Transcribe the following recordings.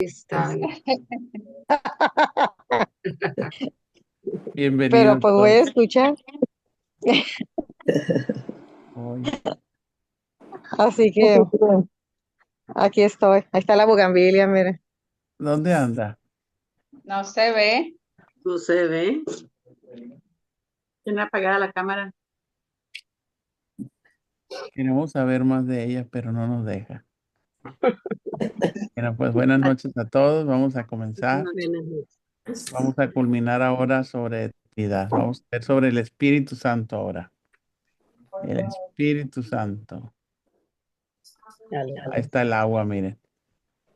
están. Pero Bienvenidos pues voy todos. a escuchar. Hoy. Así que aquí estoy. Ahí está la bugambilia, mire. ¿Dónde anda? No se ve. No se ve. Tiene apagada la cámara. Queremos saber más de ella, pero no nos deja. Bueno, pues buenas noches a todos. Vamos a comenzar. Vamos a culminar ahora sobre eternidad. Vamos a ver sobre el Espíritu Santo ahora. El Espíritu Santo. Ahí está el agua, miren.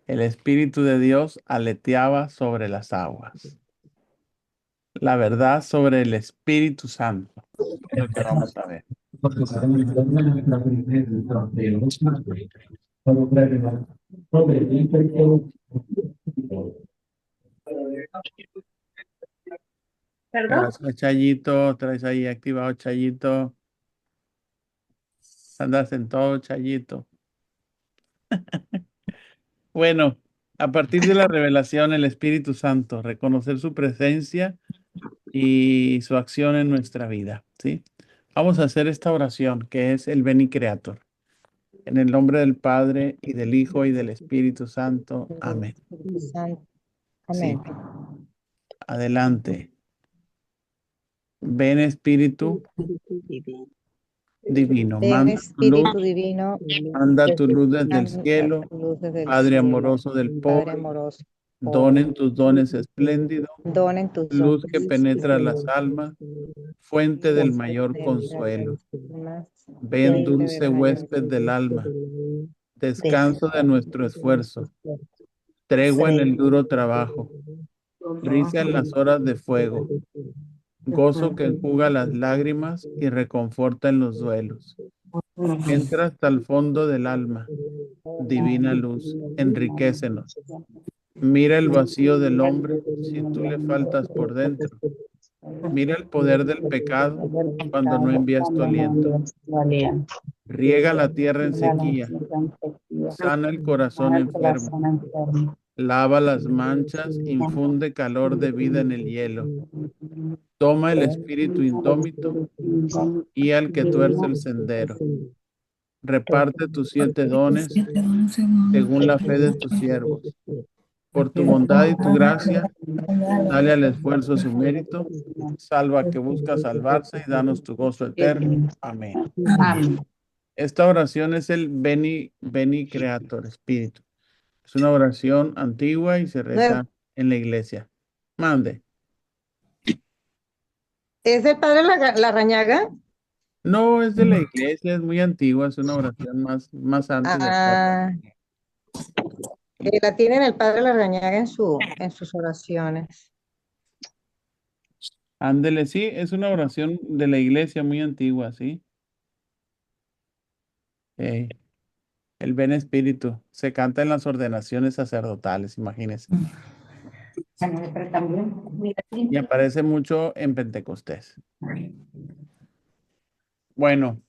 El Espíritu de Dios aleteaba sobre las aguas. La verdad sobre el Espíritu Santo. Es lo que vamos a ver. ¿Perdón? Gracias, Chayito. Traes ahí activado, Chayito. Andas en todo, Chayito. Bueno, a partir de la revelación, el Espíritu Santo, reconocer su presencia y su acción en nuestra vida, ¿sí? Vamos a hacer esta oración que es el Beni Creator. En el nombre del Padre y del Hijo y del Espíritu Santo. Amén. Espíritu Santo. Sí, Amén. adelante. Ven Espíritu Divino, Ven Espíritu Divino, manda tu luz desde el anda cielo, tu luz desde el Padre cielo. amoroso del Padre pobre, amoroso, pobre. donen tus dones espléndidos, Donen tus luz que dones penetra las espléndidos. almas, fuente del Luz que mayor penetra consuelo. las almas, Ven, fuente del dulce mayor huésped del alma, descanso de descanso. nuestro esfuerzo, tregua en el duro trabajo, risa en las horas de fuego, gozo que enjuga las lágrimas y reconforta en los duelos. Entra hasta el fondo del alma, divina luz, enriquécenos. Mira el vacío del hombre si tú le faltas por dentro. Mira el poder del pecado cuando no envías tu aliento. Riega la tierra en sequía, sana el corazón enfermo, lava las manchas, infunde calor de vida en el hielo. Toma el espíritu indómito y al que tuerce el sendero. Reparte tus 7 dones según la fe de tus siervos. Por tu bondad y tu gracia, dale al esfuerzo su mérito. Salva que busca salvarse y danos tu gozo eterno. Amén. Amén. Esta oración es el Beni Creator, Espíritu. Es una oración antigua y se No, reza en la iglesia. Mande. ¿es del padre Larrañaga? No es de la iglesia, es muy antigua, es una oración más antes del Padre. Ah, la tiene el padre Larrañaga en sus oraciones. Ándele, sí, es una oración de la iglesia muy antigua, ¿sí? Eh, el Ven Espíritu se canta en las ordenaciones sacerdotales, imagínense. Y aparece mucho en Pentecostés. Bueno,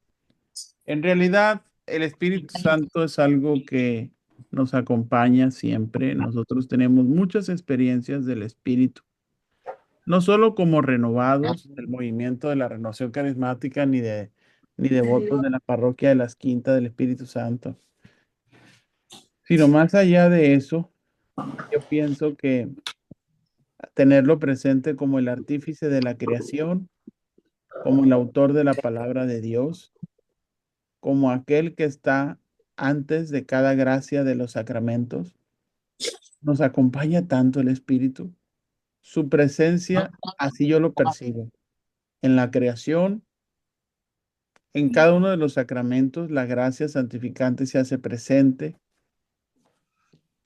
en realidad el Espíritu Santo es algo que nos acompaña siempre. Nosotros tenemos muchas experiencias del Espíritu, no solo como renovados del movimiento de la renovación carismática ni devotos de la parroquia de las Quintas del Espíritu Santo, sino más allá de eso, yo pienso que tenerlo presente como el artífice de la creación, como el autor de la palabra de Dios, como aquel que está antes de cada gracia de los sacramentos, nos acompaña tanto el Espíritu. Su presencia, así yo lo percibo, en la creación, en cada uno de los sacramentos, la gracia santificante se hace presente.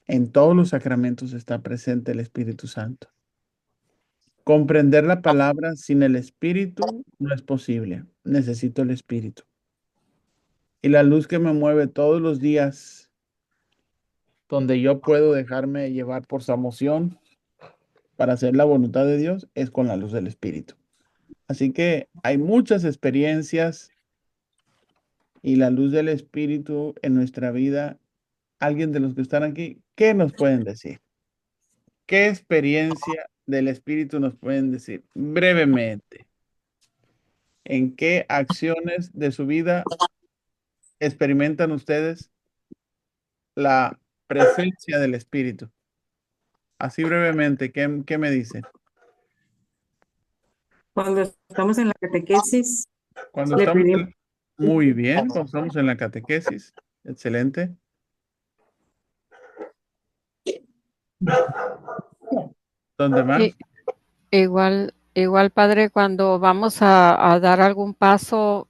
En todos los sacramentos está presente el Espíritu Santo. Comprender la palabra sin el Espíritu no es posible. Necesito el Espíritu. Y la luz que me mueve todos los días, donde yo puedo dejarme llevar por su emoción para hacer la voluntad de Dios, es con la luz del Espíritu. Así que hay muchas experiencias y la luz del Espíritu en nuestra vida. Alguien de los que están aquí, ¿qué nos pueden decir? ¿Qué experiencia del Espíritu nos pueden decir brevemente? ¿En qué acciones de su vida experimentan ustedes la presencia del Espíritu? Así brevemente, ¿qué me dicen? Cuando estamos en la catequesis, Cuando le estamos pedimos, muy bien, cuando estamos en la catequesis, excelente. ¿Dónde más? I- igual, padre, cuando vamos a dar algún paso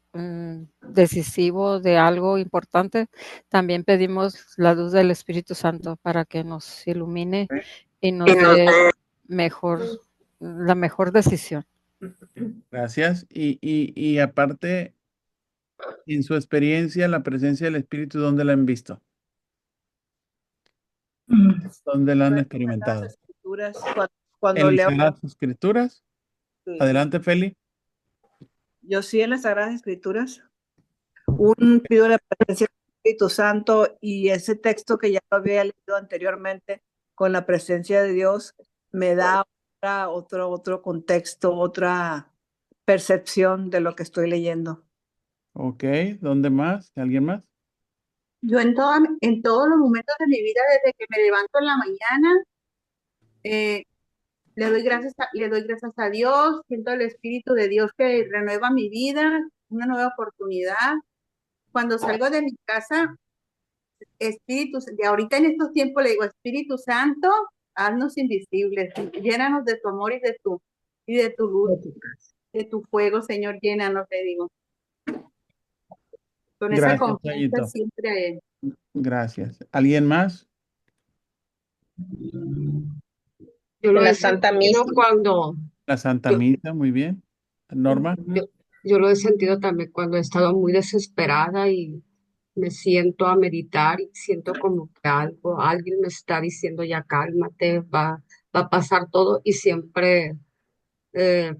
decisivo de algo importante, también pedimos la luz del Espíritu Santo para que nos ilumine y nos dé mejor, la mejor decisión. Gracias. Y aparte, en su experiencia, la presencia del Espíritu, ¿dónde la han visto? ¿Dónde la han experimentado? Escrituras, ¿En cuando las leo, Sagradas Escrituras? sí, Adelante, Feli. yo sí en las Sagradas Escrituras, pido la presencia del Espíritu Santo y ese texto que ya lo había leído anteriormente con la presencia de Dios me da otro contexto, otra percepción de lo que estoy leyendo. Ok, ¿dónde más? ¿Alguien más? Yo en todos los momentos de mi vida, desde que me levanto en la mañana, le doy gracias a Dios, siento el Espíritu de Dios que renueva mi vida, una nueva oportunidad. Cuando salgo de mi casa, de ahorita en estos tiempos le digo, Espíritu Santo, haznos invisibles, llénanos de tu amor y de tu luz, de tu fuego, Señor, llénanos, te digo. Con esa Gracias, confianza Chayito. siempre a Él. Gracias. ¿Alguien más? Yo lo La he Santa sentido Misa. cuando, La Santa yo, Misa, muy bien. Norma. yo, yo lo he sentido también cuando he estado muy desesperada y me siento a meditar y siento como que alguien me está diciendo ya cálmate, va a pasar todo y siempre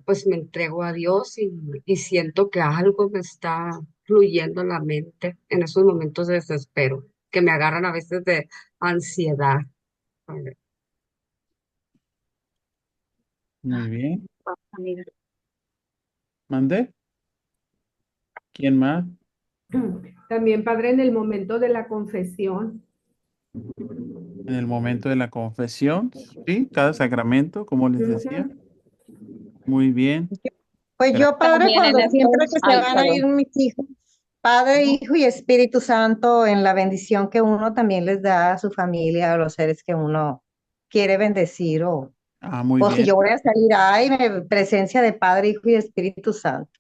pues me entrego a Dios y siento que algo me está fluyendo en la mente en esos momentos de desespero que me agarran a veces de ansiedad. Muy bien. Amiga. ¿Mandé? ¿Quién más? También, padre, en el momento de la confesión. En el momento de la confesión, sí, cada sacramento, como les decía. Muy bien. Pues yo, padre, También en cuando siempre estos, que se ay, van a ir perdón. mis hijos, Padre, Hijo y Espíritu Santo, en la bendición que uno también les da a su familia, a los seres que uno quiere bendecir, Ah, muy o si bien. yo voy a salir, ay, presencia de Padre, Hijo y Espíritu Santo.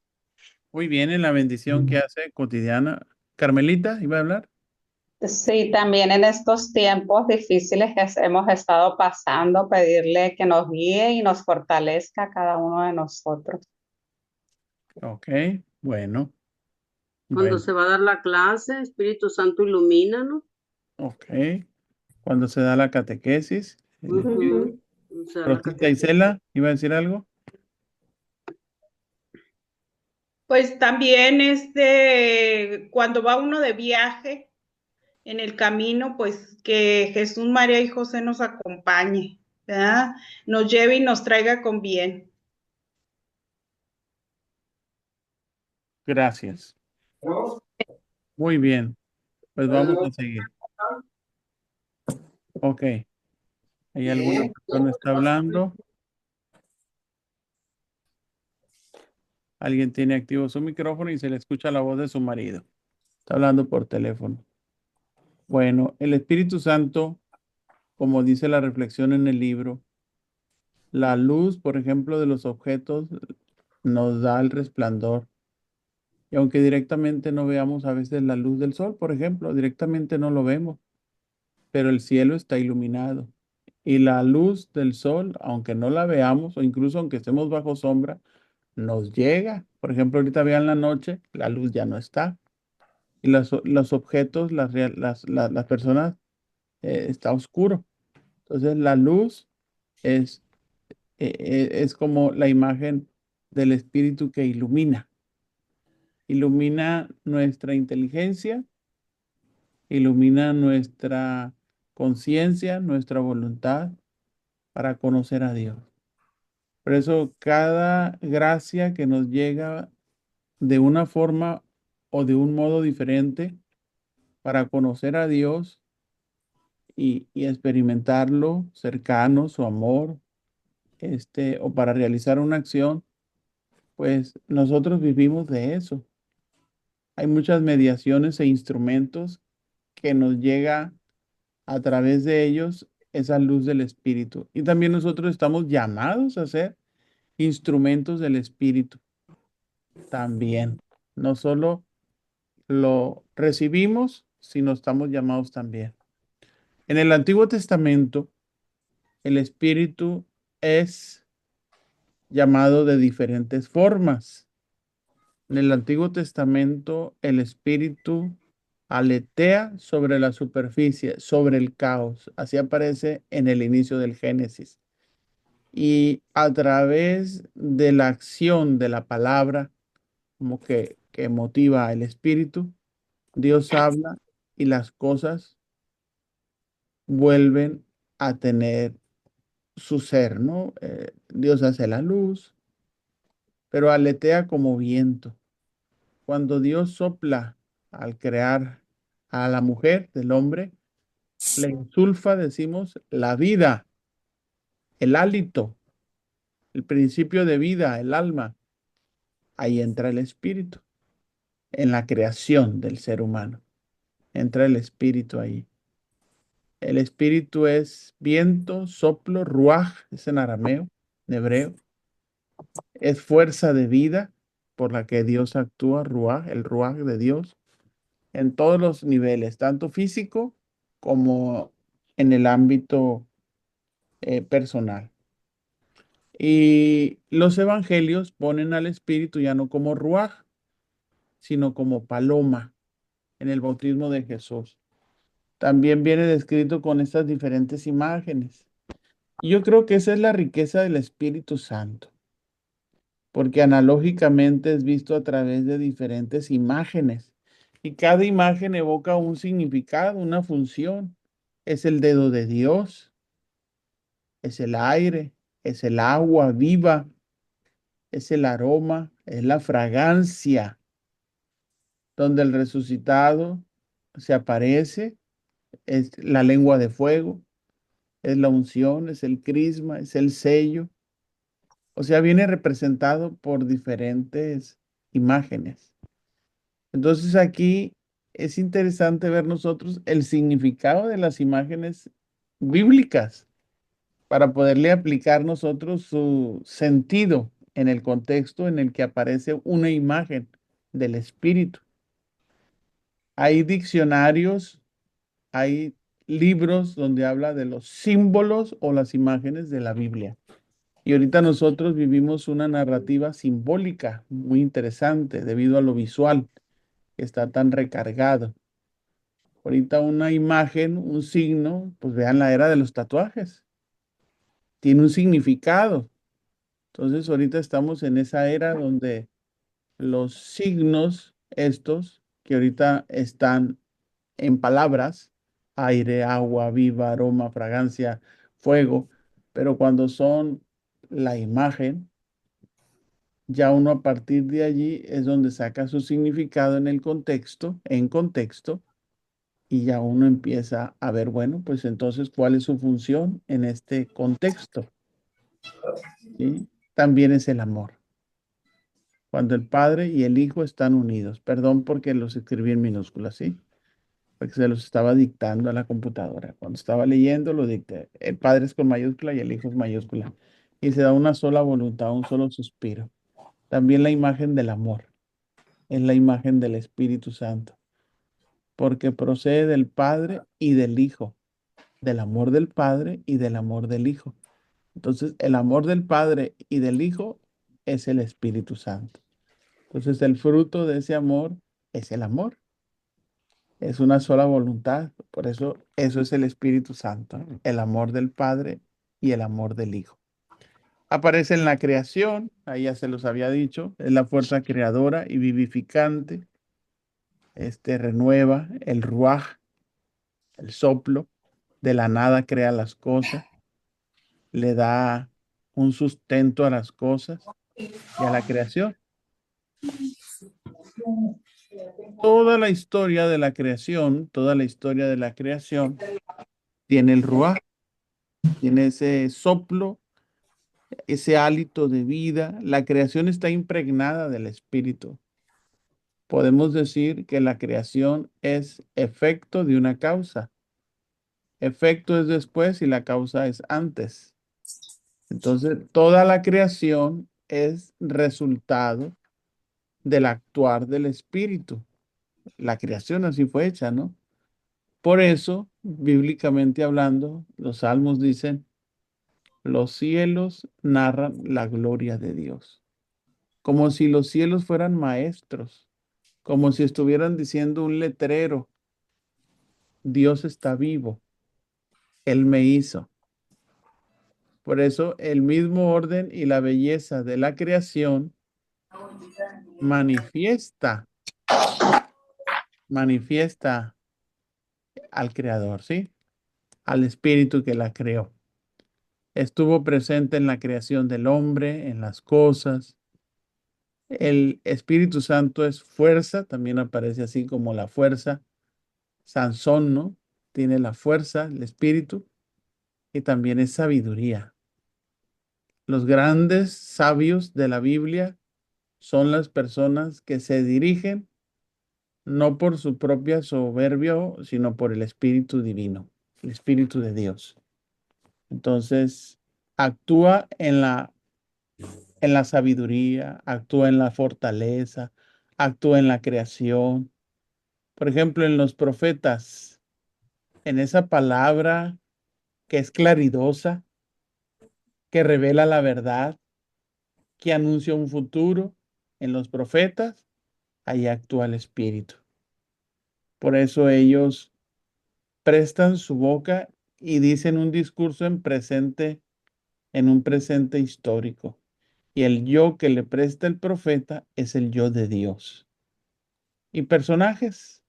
Muy bien en la bendición que hace cotidiana. Carmelita, ¿iba a hablar? Sí, también en estos tiempos difíciles que hemos estado pasando, pedirle que nos guíe y nos fortalezca a cada uno de nosotros. Ok, bueno, Cuando bueno, se va a dar la clase, Espíritu Santo, ilumínanos. ok. Cuando se da la catequesis. Ujú. O sea, la Rosita catequesis. Isela, ¿iba a decir algo? Pues también cuando va uno de viaje en el camino, pues que Jesús, María y José nos acompañe, ¿verdad? Nos lleve y nos traiga con bien. Gracias. Muy bien, pues vamos a seguir. Ok, ¿hay alguna persona que está hablando? Alguien tiene activo su micrófono y se le escucha la voz de su marido. Está hablando por teléfono. Bueno, el Espíritu Santo, como dice la reflexión en el libro, la luz, por ejemplo, de los objetos nos da el resplandor. Y aunque directamente no veamos a veces la luz del sol, por ejemplo, directamente no lo vemos, pero el cielo está iluminado. Y la luz del sol, aunque no la veamos o incluso aunque estemos bajo sombra, nos llega. Por ejemplo, ahorita vean la noche, la luz ya no está. Y los objetos, las personas, está oscuro. Entonces la luz es, es como la imagen del espíritu que ilumina. Ilumina nuestra inteligencia, ilumina nuestra conciencia, nuestra voluntad, para conocer a Dios. Por eso cada gracia que nos llega de una forma o de un modo diferente para conocer a Dios y experimentarlo cercano, su amor, o para realizar una acción, pues nosotros vivimos de eso. Hay muchas mediaciones e instrumentos que nos llega a través de ellos esa luz del Espíritu. Y también nosotros estamos llamados a ser instrumentos del Espíritu también. No solo lo recibimos, sino estamos llamados también. En el Antiguo Testamento, el Espíritu es llamado de diferentes formas. En el Antiguo Testamento, el Espíritu aletea sobre la superficie, sobre el caos. Así aparece en el inicio del Génesis. Y a través de la acción de la palabra, como que motiva el Espíritu, Dios habla y las cosas vuelven a tener su ser, ¿no? Dios hace la luz, pero aletea como viento. Cuando Dios sopla al crear a la mujer del hombre, le insulfa, decimos, la vida, el hálito, el principio de vida, el alma. Ahí entra el espíritu, en la creación del ser humano. Entra el espíritu ahí. El espíritu es viento, soplo, ruaj, es en arameo, en hebreo. Es fuerza de vida por la que Dios actúa, ruaj, el ruaj de Dios, en todos los niveles, tanto físico como en el ámbito personal. Y los evangelios ponen al espíritu ya no como ruaj, sino como paloma en el bautismo de Jesús. También viene descrito con estas diferentes imágenes. Y yo creo que esa es la riqueza del Espíritu Santo, porque analógicamente es visto a través de diferentes imágenes. Y cada imagen evoca un significado, una función. Es el dedo de Dios, es el aire, es el agua viva, es el aroma, es la fragancia, donde el resucitado se aparece, es la lengua de fuego, es la unción, es el crisma, es el sello. O sea, viene representado por diferentes imágenes. Entonces aquí es interesante ver nosotros el significado de las imágenes bíblicas para poderle aplicar nosotros su sentido en el contexto en el que aparece una imagen del Espíritu. Hay diccionarios, hay libros donde habla de los símbolos o las imágenes de la Biblia. Y ahorita nosotros vivimos una narrativa simbólica muy interesante debido a lo visual que está tan recargado. Ahorita una imagen, un signo, pues vean la era de los tatuajes. Tiene un significado. Entonces ahorita estamos en esa era donde los signos estos que ahorita están en palabras, aire, agua, viva, aroma, fragancia, fuego, pero cuando son la imagen, ya uno a partir de allí es donde saca su significado en contexto, y ya uno empieza a ver, bueno, pues entonces, ¿cuál es su función en este contexto? ¿Sí? También es el amor. Cuando el Padre y el Hijo están unidos. Perdón porque los escribí en minúsculas, ¿sí? Porque se los estaba dictando a la computadora. Cuando estaba leyendo, lo dicté. El Padre es con mayúscula y el Hijo es mayúscula. Y se da una sola voluntad, un solo suspiro. También la imagen del amor es la imagen del Espíritu Santo, porque procede del Padre y del Hijo, del amor del Padre y del amor del Hijo. Entonces, el amor del Padre y del Hijo es el Espíritu Santo. Entonces, el fruto de ese amor es el amor. Es una sola voluntad. Por eso, eso es el Espíritu Santo, el amor del Padre y el amor del Hijo. Aparece en la creación, ahí ya se los había dicho, es la fuerza creadora y vivificante. Renueva el ruaj, el soplo, de la nada crea las cosas. le da un sustento a las cosas y a la creación. Toda la historia de la creación, tiene el Ruaj, tiene ese soplo, ese hálito de vida. La creación está impregnada del Espíritu. Podemos decir que la creación es efecto de una causa. Efecto es después y la causa es antes. Entonces, toda la creación es resultado del actuar del Espíritu. La creación así fue hecha, ¿no? Por eso, bíblicamente hablando, los salmos dicen, los cielos narran la gloria de Dios, como si los cielos fueran maestros, como si estuvieran diciendo un letrero, Dios está vivo, Él me hizo. Por eso, el mismo orden y la belleza de la creación manifiesta al Creador, ¿sí? Al Espíritu que la creó. Estuvo presente en la creación del hombre, en las cosas. El Espíritu Santo es fuerza, también aparece así como la fuerza. Sansón, ¿no? Tiene la fuerza, el Espíritu, y también es sabiduría. Los grandes sabios de la Biblia son las personas que se dirigen no por su propia soberbia, sino por el Espíritu Divino, el Espíritu de Dios. Entonces, actúa en la sabiduría, actúa en la fortaleza, actúa en la creación. Por ejemplo, en los profetas, en esa palabra que es claridosa, que revela la verdad, que anuncia un futuro, en los profetas, ahí actúa el Espíritu. Por eso ellos prestan su boca y dicen un discurso en un presente histórico. Y el yo que le presta el profeta es el yo de Dios. Y personajes,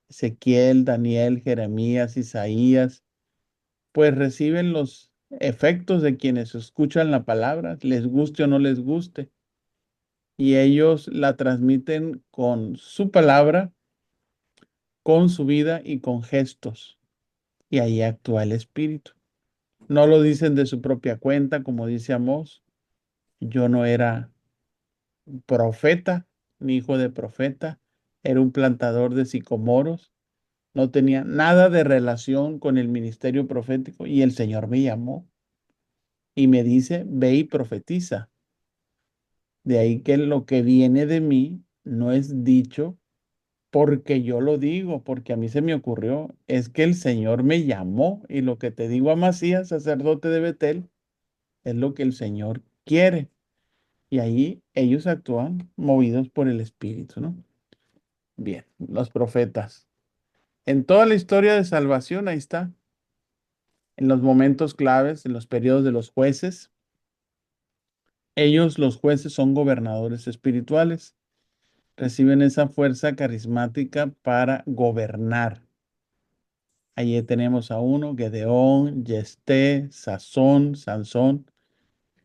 Ezequiel, Daniel, Jeremías, Isaías, pues reciben los efectos de quienes escuchan la palabra, les guste o no les guste. Y ellos la transmiten con su palabra, con su vida y con gestos. Y ahí actúa el Espíritu. No lo dicen de su propia cuenta, como dice Amós. Yo no era profeta, ni hijo de profeta. Era un plantador de sicomoros. No tenía nada de relación con el ministerio profético. Y el Señor me llamó y me dice, ve y profetiza. De ahí que lo que viene de mí no es dicho porque yo lo digo, porque a mí se me ocurrió. Es que el Señor me llamó y lo que te digo a Masías, sacerdote de Betel, es lo que el Señor quiere. Y ahí ellos actúan movidos por el Espíritu, ¿no? Bien, los profetas. En toda la historia de salvación, ahí está. En los momentos claves, en los periodos de los jueces, ellos, los jueces, son gobernadores espirituales. Reciben esa fuerza carismática para gobernar. Allí tenemos a uno, Gedeón, Yefté, Sansón,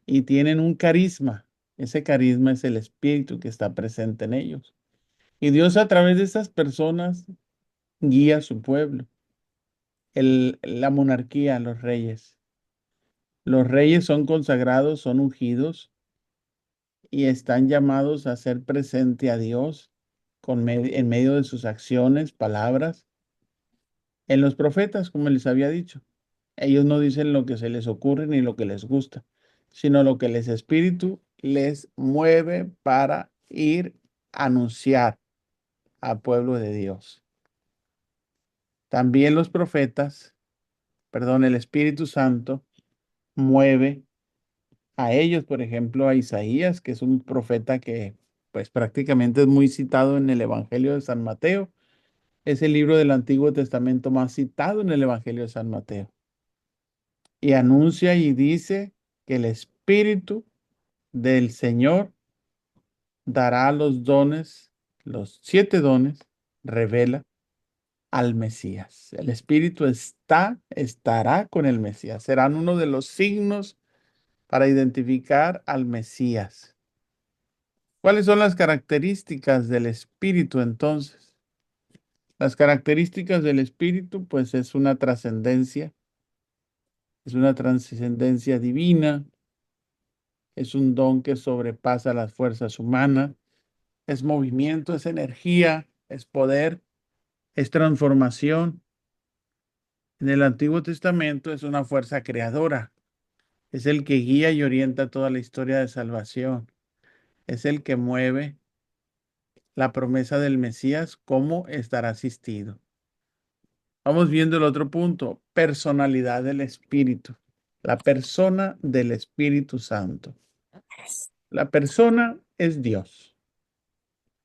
y tienen un carisma. Ese carisma es el espíritu que está presente en ellos. Y Dios a través de esas personas guía a su pueblo. La monarquía, los reyes. Los reyes son consagrados, son ungidos y están llamados a hacer presente a Dios en medio de sus acciones, palabras. En los profetas, como les había dicho, ellos no dicen lo que se les ocurre ni lo que les gusta, sino lo que el espíritu les mueve para ir a anunciar al pueblo de Dios. También los profetas, perdón, el Espíritu Santo mueve a ellos, por ejemplo, a Isaías, que es un profeta que pues prácticamente es muy citado en el Evangelio de San Mateo. Es el libro del Antiguo Testamento más citado en el Evangelio de San Mateo. Y anuncia y dice que el Espíritu del Señor dará los dones, los 7 dones, revela al Mesías. El Espíritu estará con el Mesías. Serán uno de los signos para identificar al Mesías. ¿Cuáles son las características del Espíritu entonces? Las características del Espíritu, pues es una trascendencia divina, es un don que sobrepasa las fuerzas humanas, es movimiento, es energía, es poder, es transformación. En el Antiguo Testamento es una fuerza creadora, es el que guía y orienta toda la historia de salvación, es el que mueve la promesa del Mesías, cómo estará asistido. Vamos viendo el otro punto, personalidad del Espíritu, la persona del Espíritu Santo. La persona es Dios,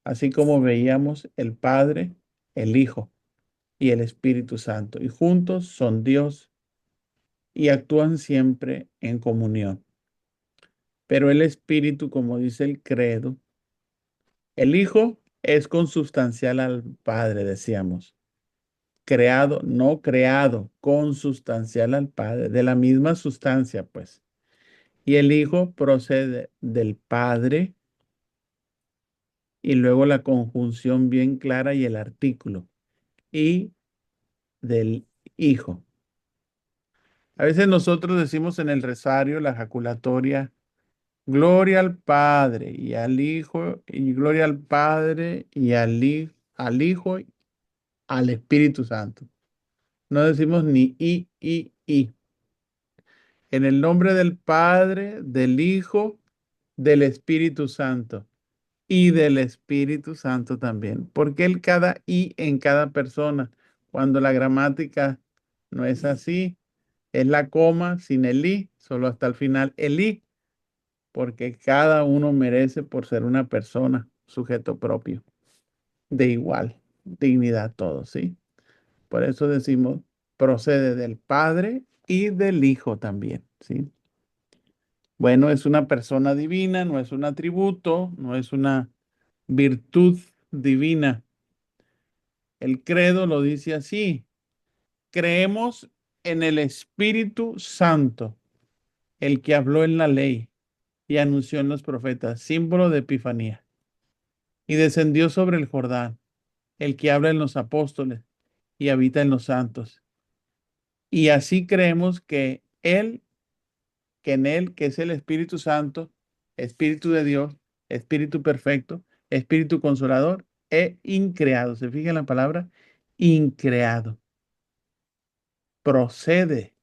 así como veíamos el Padre, el Hijo y el Espíritu Santo, y juntos son Dios y actúan siempre en comunión. Pero el Espíritu, como dice el credo, el Hijo es consubstancial al Padre, decíamos. Creado, no creado, consubstancial al Padre, de la misma sustancia, pues. Y el Hijo procede del Padre y luego la conjunción bien clara y el artículo, y del Hijo. A veces nosotros decimos en el rosario, la jaculatoria, gloria al Padre y al Hijo, y gloria al Padre y al Hijo, al Espíritu Santo. No decimos ni y. En el nombre del Padre, del Hijo, del Espíritu Santo y del Espíritu Santo también. Porque el cada y en cada persona, cuando la gramática no es así, es la coma sin el i, solo hasta el final el i, porque cada uno merece por ser una persona, sujeto propio, de igual dignidad todos, ¿sí? Por eso decimos, procede del Padre y del Hijo también, ¿sí? Bueno, es una persona divina, no es un atributo, no es una virtud divina. El credo lo dice así: creemos en el Espíritu Santo, el que habló en la ley y anunció en los profetas, símbolo de Epifanía, y descendió sobre el Jordán, el que habla en los apóstoles y habita en los santos. Y así creemos que en él, que es el Espíritu Santo, Espíritu de Dios, Espíritu perfecto, Espíritu consolador e increado. ¿Se fija en la palabra? Increado. Procede.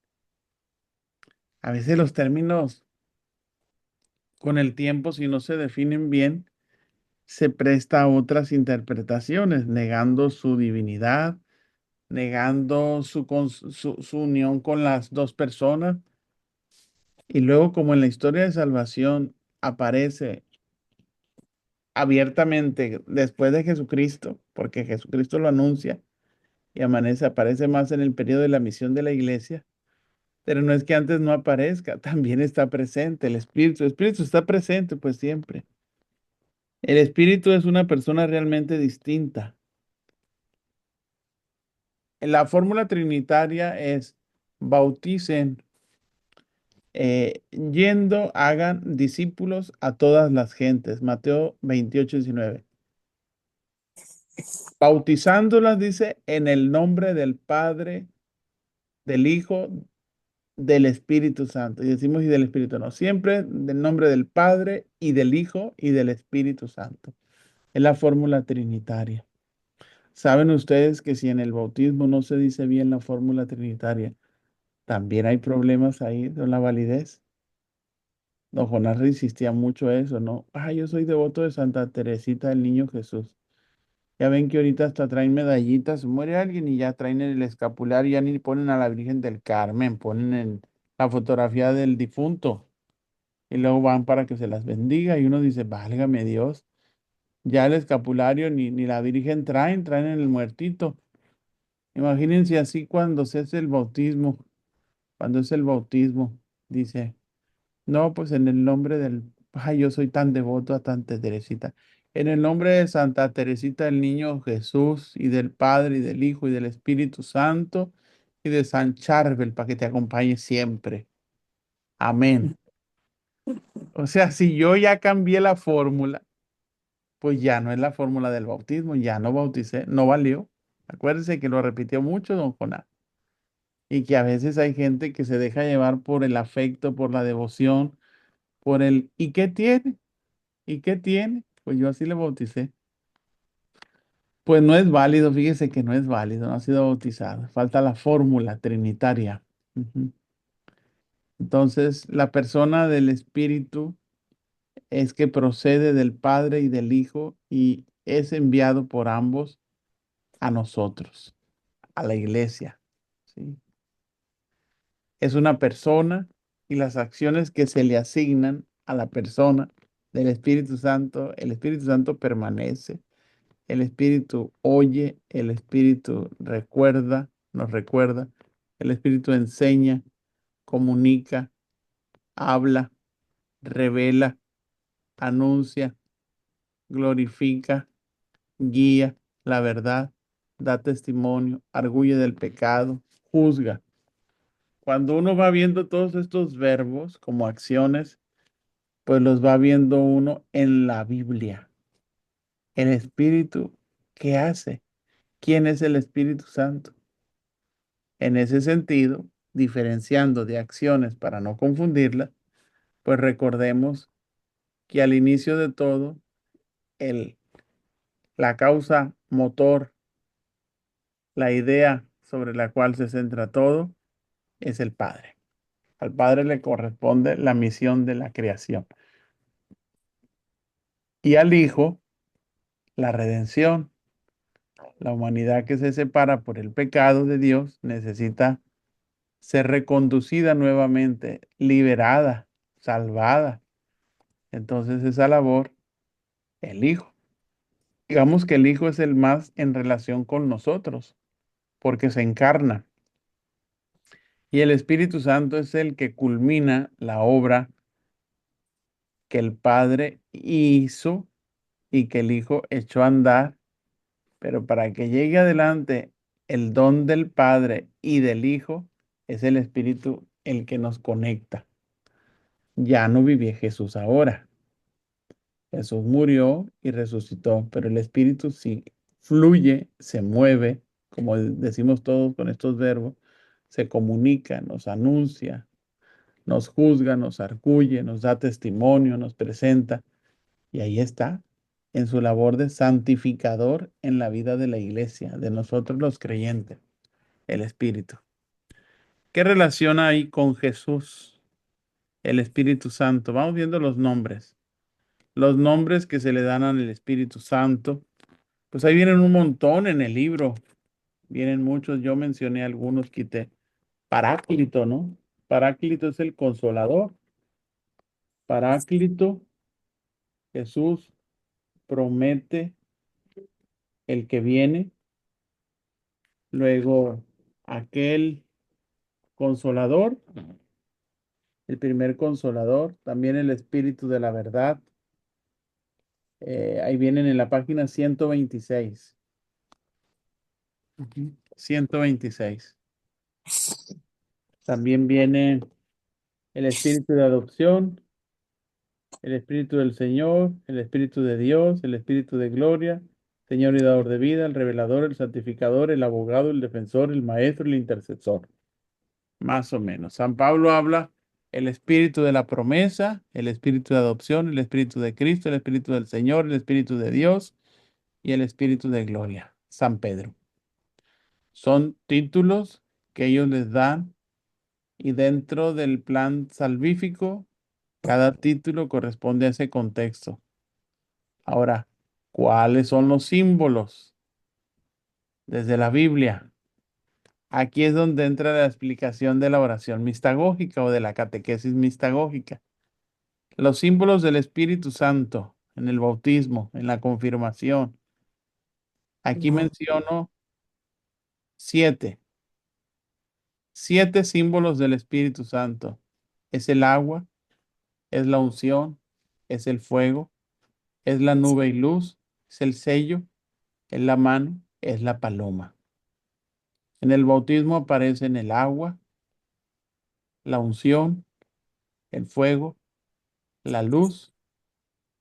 A veces los términos con el tiempo, si no se definen bien, se presta a otras interpretaciones, negando su divinidad, negando su unión con las dos personas. Y luego, como en la historia de salvación aparece abiertamente después de Jesucristo, porque Jesucristo lo anuncia y aparece más en el periodo de la misión de la iglesia, pero no es que antes no aparezca, también está presente el Espíritu está presente pues siempre. El Espíritu es una persona realmente distinta. La fórmula trinitaria es bauticen, yendo, hagan discípulos a todas las gentes. Mateo 28:19. Bautizándolas, dice, en el nombre del Padre, del Hijo, del Espíritu Santo. Y decimos y del Espíritu, no, siempre del nombre del Padre y del Hijo y del Espíritu Santo. Es la fórmula trinitaria. ¿Saben ustedes que si en el bautismo no se dice bien la fórmula trinitaria, también hay problemas ahí con la validez? Don Jonás insistía mucho eso, ¿no? Yo soy devoto de Santa Teresita del Niño Jesús. Ya ven que ahorita hasta traen medallitas, muere alguien y ya traen el escapulario, ya ni ponen a la Virgen del Carmen, ponen la fotografía del difunto y luego van para que se las bendiga y uno dice, válgame Dios, ya el escapulario ni la Virgen traen en el muertito. Imagínense así cuando se hace el bautismo, cuando es el bautismo, dice. No, pues en el nombre yo soy tan devoto a Santa Teresita. En el nombre de Santa Teresita del Niño Jesús y del Padre y del Hijo y del Espíritu Santo y de San Charbel para que te acompañe siempre. Amén. O sea, si yo ya cambié la fórmula, pues ya no es la fórmula del bautismo, ya no bauticé, no valió. Acuérdense que lo repitió mucho don Jonás. Y que a veces hay gente que se deja llevar por el afecto, por la devoción, por el ¿y qué tiene? ¿Y qué tiene? Pues yo así le bauticé. Pues no es válido, fíjese que no es válido, no ha sido bautizado. Falta la fórmula trinitaria. Ujú. Entonces, la persona del Espíritu es que procede del Padre y del Hijo y es enviado por ambos a nosotros, a la iglesia. ¿Sí? Es una persona y las acciones que se le asignan a la persona del Espíritu Santo, el Espíritu Santo permanece, el Espíritu oye, el Espíritu recuerda, nos recuerda, el Espíritu enseña, comunica, habla, revela, anuncia, glorifica, guía la verdad, da testimonio, arguye del pecado, juzga. Cuando uno va viendo todos estos verbos como acciones, pues los va viendo uno en la Biblia. El Espíritu, ¿qué hace? ¿Quién es el Espíritu Santo? En ese sentido, diferenciando de acciones para no confundirlas, pues recordemos que al inicio de todo, el, la causa motor, la idea sobre la cual se centra todo, es el Padre. Al Padre le corresponde la misión de la creación. Y al Hijo, la redención. La humanidad que se separa por el pecado de Dios necesita ser reconducida nuevamente, liberada, salvada. Entonces esa labor, el Hijo. Digamos que el Hijo es el más en relación con nosotros, porque se encarna. Y el Espíritu Santo es el que culmina la obra que el Padre hizo y que el Hijo echó a andar. Pero para que llegue adelante el don del Padre y del Hijo, es el Espíritu el que nos conecta. Ya no vive Jesús ahora. Jesús murió y resucitó, pero el Espíritu sí fluye, se mueve, como decimos todos con estos verbos, se comunica, nos anuncia, nos juzga, nos arguye, nos da testimonio, nos presenta. Y ahí está, en su labor de santificador en la vida de la iglesia, de nosotros los creyentes, el Espíritu. ¿Qué relación hay con Jesús, el Espíritu Santo? Vamos viendo los nombres. Los nombres que se le dan al Espíritu Santo, pues ahí vienen un montón en el libro. Vienen muchos, yo mencioné algunos, quité. Paráclito, ¿no? Paráclito es el consolador. Paráclito, Jesús promete el que viene. Luego, aquel consolador, el primer consolador, también el Espíritu de la verdad. Ahí vienen en la página 126. 126. También viene el Espíritu de adopción, el Espíritu del Señor, el Espíritu de Dios, el Espíritu de gloria, Señor y dador de vida, el revelador, el santificador, el abogado, el defensor, el maestro, el intercesor. Más o menos. San Pablo habla el espíritu de la promesa, el espíritu de adopción, el espíritu de Cristo, el espíritu del Señor, el espíritu de Dios y el espíritu de gloria. San Pedro. Son títulos que ellos les dan y dentro del plan salvífico, cada título corresponde a ese contexto. Ahora, ¿cuáles son los símbolos? Desde la Biblia. Aquí es donde entra la explicación de la oración mistagógica o de la catequesis mistagógica. Los símbolos del Espíritu Santo en el bautismo, en la confirmación. Aquí menciono 7. 7 símbolos del Espíritu Santo. Es el agua, es la unción, es el fuego, es la nube y luz, es el sello, es la mano, es la paloma. En el bautismo aparecen el agua, la unción, el fuego, la luz,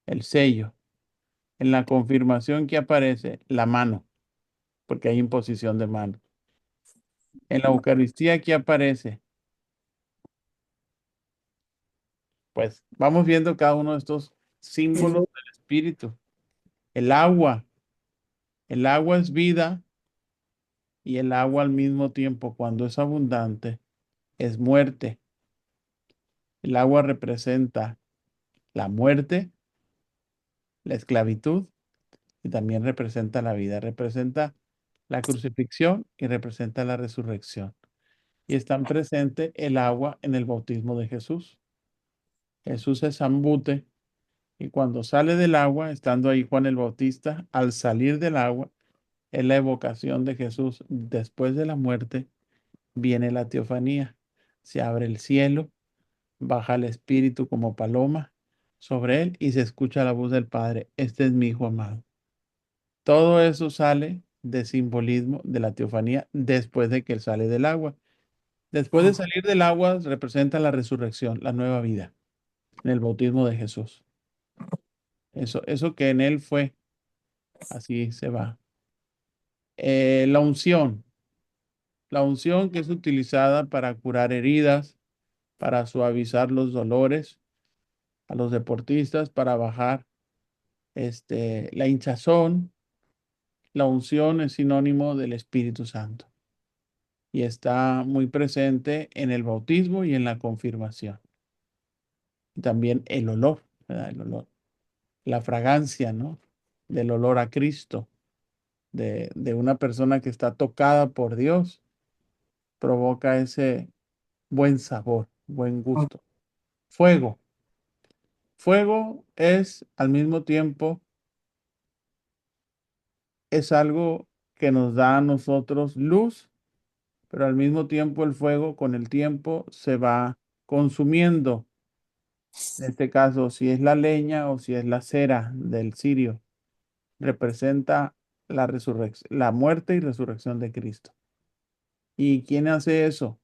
el sello. En la confirmación, ¿qué aparece? La mano, porque hay imposición de mano. En la Eucaristía, ¿qué aparece? Pues vamos viendo cada uno de estos símbolos del Espíritu. El agua es vida y el agua al mismo tiempo, cuando es abundante, es muerte. El agua representa la muerte, la esclavitud y también representa la vida, representa la crucifixión y representa la resurrección. Y están presente el agua en el bautismo de Jesús. Jesús se zambute y cuando sale del agua, estando ahí Juan el Bautista, al salir del agua, es la evocación de Jesús. Después de la muerte, viene la teofanía. Se abre el cielo, baja el Espíritu como paloma sobre él y se escucha la voz del Padre. Este es mi Hijo amado. Todo eso sale de simbolismo de la teofanía después de que él sale del agua. Después de salir del agua representa la resurrección, la nueva vida, en el bautismo de Jesús. Eso que en él fue, así se va. La unción que es utilizada para curar heridas, para suavizar los dolores a los deportistas, para bajar la hinchazón. La unción es sinónimo del Espíritu Santo y está muy presente en el bautismo y en la confirmación. Y también el olor, ¿verdad? El olor, la fragancia, ¿no? Del olor a Cristo, de una persona que está tocada por Dios, provoca ese buen sabor, buen gusto. Fuego. Fuego es al mismo tiempo, es algo que nos da a nosotros luz, pero al mismo tiempo el fuego con el tiempo se va consumiendo. En este caso, si es la leña o si es la cera del cirio, representa la resurrección, la muerte y resurrección de Cristo. ¿Y quién hace eso?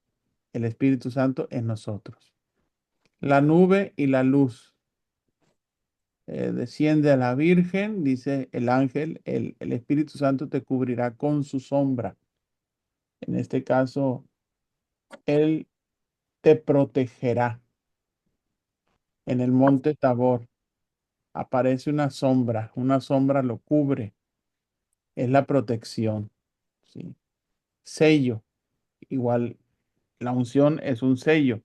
El Espíritu Santo en nosotros. La nube y la luz. Desciende a la Virgen, dice el ángel, el Espíritu Santo te cubrirá con su sombra. En este caso, Él te protegerá. En el monte Tabor aparece una sombra lo cubre, es la protección. ¿Sí? Sello, igual la unción es un sello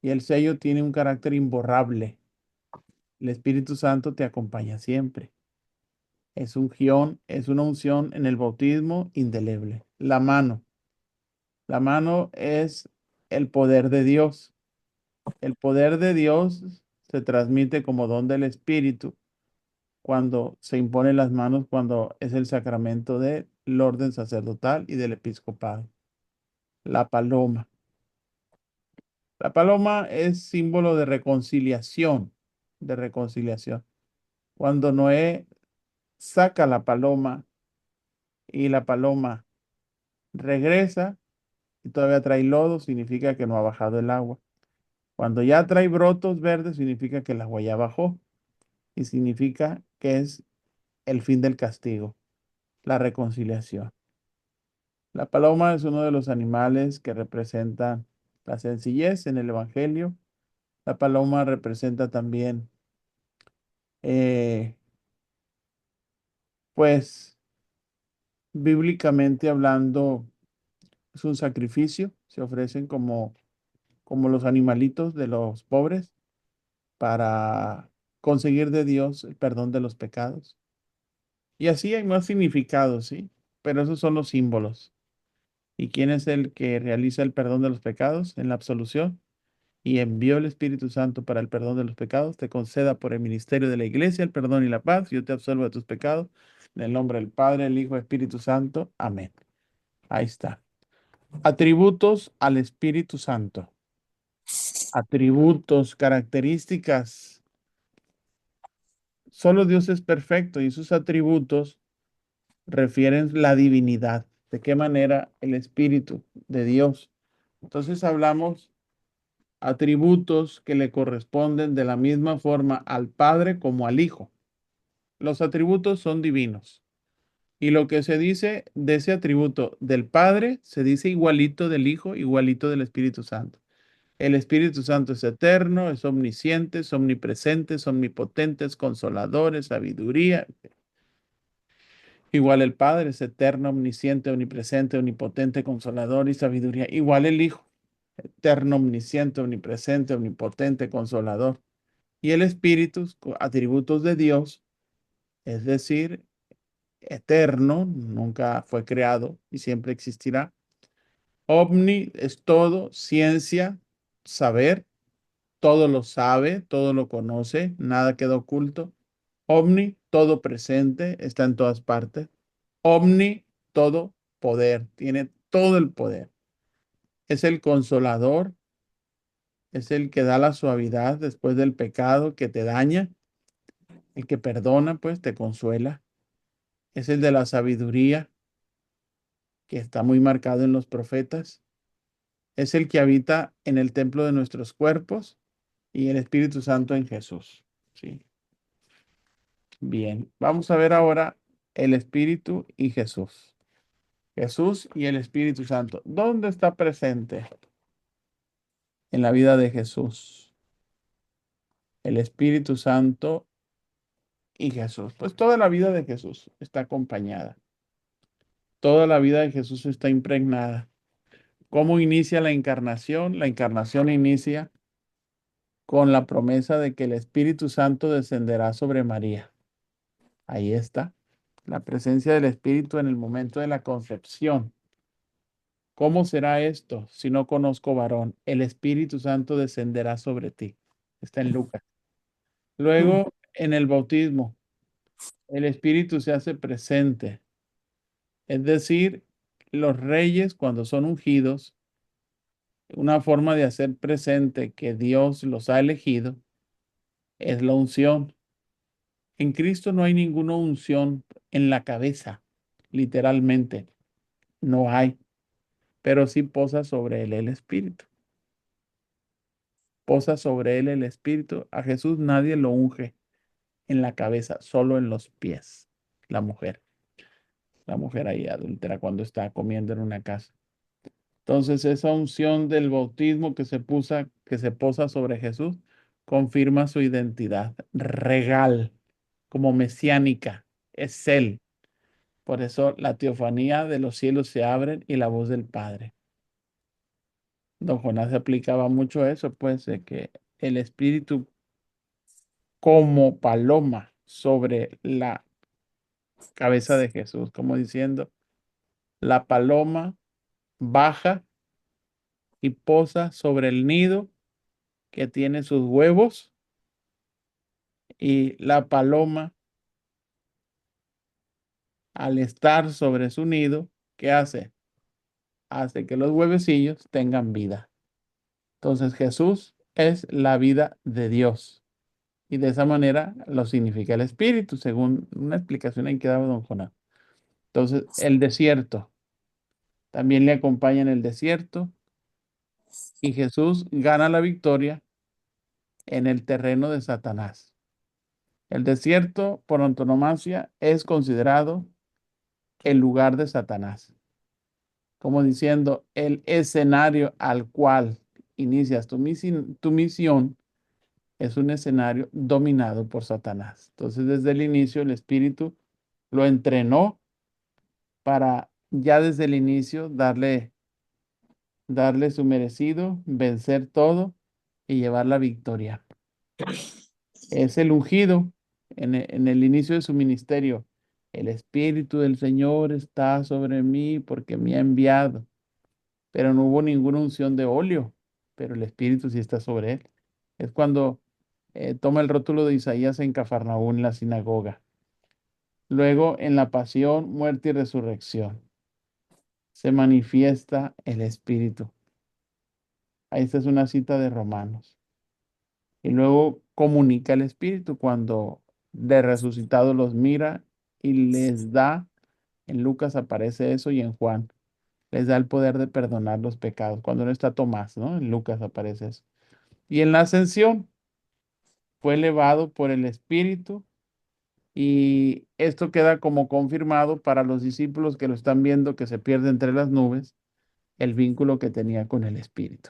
y el sello tiene un carácter imborrable. El Espíritu Santo te acompaña siempre. Es es una unción en el bautismo indeleble. La mano es el poder de Dios. El poder de Dios se transmite como don del Espíritu cuando se imponen las manos, cuando es el sacramento del orden sacerdotal y del episcopado. La paloma. La paloma es símbolo de reconciliación, de reconciliación. Cuando Noé saca la paloma y la paloma regresa y todavía trae lodo, significa que no ha bajado el agua. Cuando ya trae brotos verdes, significa que el agua ya bajó y significa que es el fin del castigo, la reconciliación. La paloma es uno de los animales que representan la sencillez en el Evangelio. La paloma representa también, eh, pues, bíblicamente hablando, es un sacrificio. Se ofrecen como los animalitos de los pobres para conseguir de Dios el perdón de los pecados. Y así hay más significados, ¿sí? Pero esos son los símbolos. ¿Y quién es el que realiza el perdón de los pecados en la absolución? Y envió el Espíritu Santo para el perdón de los pecados, te conceda por el ministerio de la Iglesia el perdón y la paz. Yo te absolvo de tus pecados. En el nombre del Padre, el Hijo, y el Espíritu Santo. Amén. Ahí está. Atributos al Espíritu Santo. Atributos, características. Solo Dios es perfecto y sus atributos refieren la divinidad. ¿De qué manera el Espíritu de Dios? Entonces hablamos atributos que le corresponden de la misma forma al Padre como al Hijo. Los atributos son divinos. Y lo que se dice de ese atributo del Padre, se dice igualito del Hijo, igualito del Espíritu Santo. El Espíritu Santo es eterno, es omnisciente, es omnipresente, es omnipotente, es consolador, es sabiduría. Igual el Padre es eterno, omnisciente, omnipresente, omnipotente, consolador y sabiduría. Igual el Hijo, eterno, omnisciente, omnipresente, omnipotente, consolador. Y el Espíritu, atributos de Dios, es decir, eterno, nunca fue creado y siempre existirá. Omni es todo, ciencia, saber, todo lo sabe, todo lo conoce, nada queda oculto. Omni, todo presente, está en todas partes. Omni, todo poder, tiene todo el poder. Es el consolador, es el que da la suavidad después del pecado que te daña, el que perdona, pues te consuela. Es el de la sabiduría, que está muy marcado en los profetas. Es el que habita en el templo de nuestros cuerpos y el Espíritu Santo en Jesús. Sí. Bien, vamos a ver ahora el Espíritu y Jesús. Jesús y el Espíritu Santo. ¿Dónde está presente en la vida de Jesús el Espíritu Santo y Jesús? Pues toda la vida de Jesús está acompañada. Toda la vida de Jesús está impregnada. ¿Cómo inicia la encarnación? La encarnación inicia con la promesa de que el Espíritu Santo descenderá sobre María. Ahí está, la presencia del Espíritu en el momento de la concepción. ¿Cómo será esto si no conozco varón? El Espíritu Santo descenderá sobre ti. Está en Lucas. Luego, en el bautismo, el Espíritu se hace presente. Es decir, los reyes cuando son ungidos, una forma de hacer presente que Dios los ha elegido es la unción. En Cristo no hay ninguna unción en la cabeza, literalmente. No hay, pero sí posa sobre él el Espíritu. Posa sobre él el Espíritu. A Jesús nadie lo unge en la cabeza, solo en los pies. La mujer. La mujer ahí adúltera cuando está comiendo en una casa. Entonces esa unción del bautismo que se posa sobre Jesús confirma su identidad regal, como mesiánica. Es él. Por eso la teofanía de los cielos se abren y la voz del Padre. Don Jonás aplicaba mucho eso, pues, de que el Espíritu como paloma sobre la cabeza de Jesús, como diciendo, la paloma baja y posa sobre el nido que tiene sus huevos y la paloma, al estar sobre su nido, ¿qué hace? Hace que los huevecillos tengan vida. Entonces Jesús es la vida de Dios. Y de esa manera lo significa el Espíritu, según una explicación en que daba don Jonás. Entonces, el desierto. También le acompaña en el desierto. Y Jesús gana la victoria en el terreno de Satanás. El desierto, por antonomasia, es considerado el lugar de Satanás. Como diciendo, el escenario al cual inicias tu misión es un escenario dominado por Satanás. Entonces, desde el inicio, el Espíritu lo entrenó para ya desde el inicio darle su merecido, vencer todo y llevar la victoria. Es el ungido en el inicio de su ministerio. El Espíritu del Señor está sobre mí porque me ha enviado. Pero no hubo ninguna unción de óleo, pero el Espíritu sí está sobre él. Es cuando toma el rótulo de Isaías en Cafarnaúm, en la sinagoga. Luego, en la pasión, muerte y resurrección, se manifiesta el Espíritu. Ahí esta es una cita de Romanos. Y luego comunica el Espíritu cuando de resucitado los mira y les da, en Lucas aparece eso y en Juan, les da el poder de perdonar los pecados. Cuando no está Tomás, ¿no? En Lucas aparece eso. Y en la ascensión fue elevado por el Espíritu, y esto queda como confirmado para los discípulos que lo están viendo, que se pierde entre las nubes el vínculo que tenía con el Espíritu.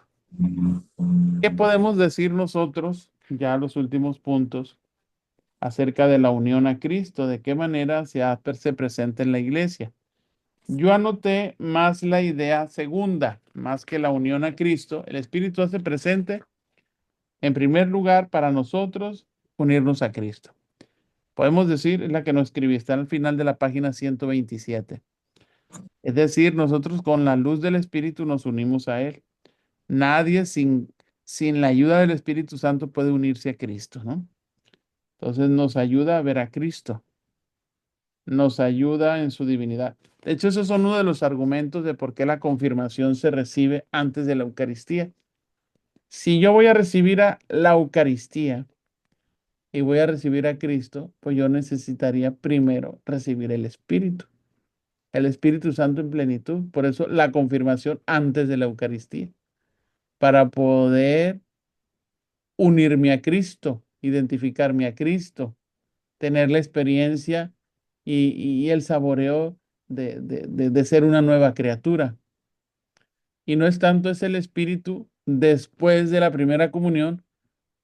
¿Qué podemos decir nosotros, ya los últimos puntos, acerca de la unión a Cristo? ¿De qué manera se presenta en la iglesia? Yo anoté más la idea segunda, más que la unión a Cristo. El Espíritu hace presente, en primer lugar, para nosotros, unirnos a Cristo. Podemos decir, es la que nos escribí, está al final de la página 127. Es decir, nosotros con la luz del Espíritu nos unimos a Él. Nadie sin la ayuda del Espíritu Santo puede unirse a Cristo, ¿no? Entonces nos ayuda a ver a Cristo, nos ayuda en su divinidad. De hecho, esos son uno de los argumentos de por qué la confirmación se recibe antes de la Eucaristía. Si yo voy a recibir a la Eucaristía y voy a recibir a Cristo, pues yo necesitaría primero recibir el Espíritu Santo en plenitud. Por eso la confirmación antes de la Eucaristía, para poder unirme a Cristo, identificarme a Cristo, tener la experiencia y el saboreo de ser una nueva criatura. Y no es tanto es el Espíritu después de la primera comunión,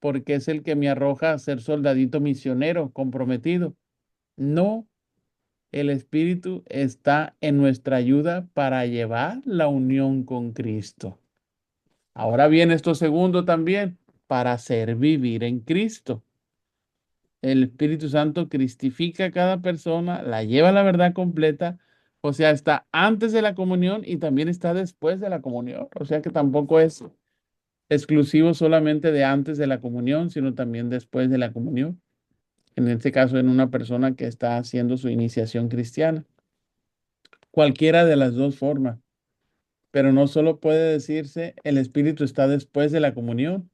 porque es el que me arroja a ser soldadito misionero comprometido. No, el Espíritu está en nuestra ayuda para llevar la unión con Cristo. Ahora viene esto segundo también, para hacer vivir en Cristo. El Espíritu Santo cristifica a cada persona, la lleva a la verdad completa, o sea, está antes de la comunión y también está después de la comunión. O sea que tampoco es exclusivo solamente de antes de la comunión, sino también después de la comunión. En este caso, en una persona que está haciendo su iniciación cristiana. Cualquiera de las dos formas. Pero no solo puede decirse el Espíritu está después de la comunión.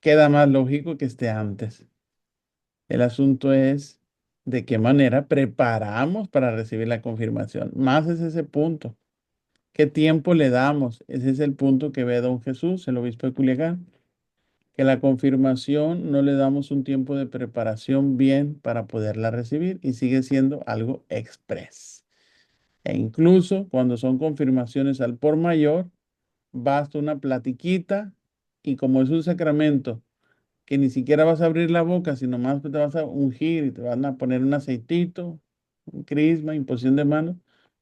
Queda más lógico que esté antes. El asunto es de qué manera preparamos para recibir la confirmación. Más es ese punto. ¿Qué tiempo le damos? Ese es el punto que ve don Jesús, el obispo de Culiacán. Que la confirmación no le damos un tiempo de preparación bien para poderla recibir y sigue siendo algo express. E incluso cuando son confirmaciones al por mayor, basta una platiquita y como es un sacramento que ni siquiera vas a abrir la boca, sino más te vas a ungir y te van a poner un aceitito, un crisma, imposición de manos,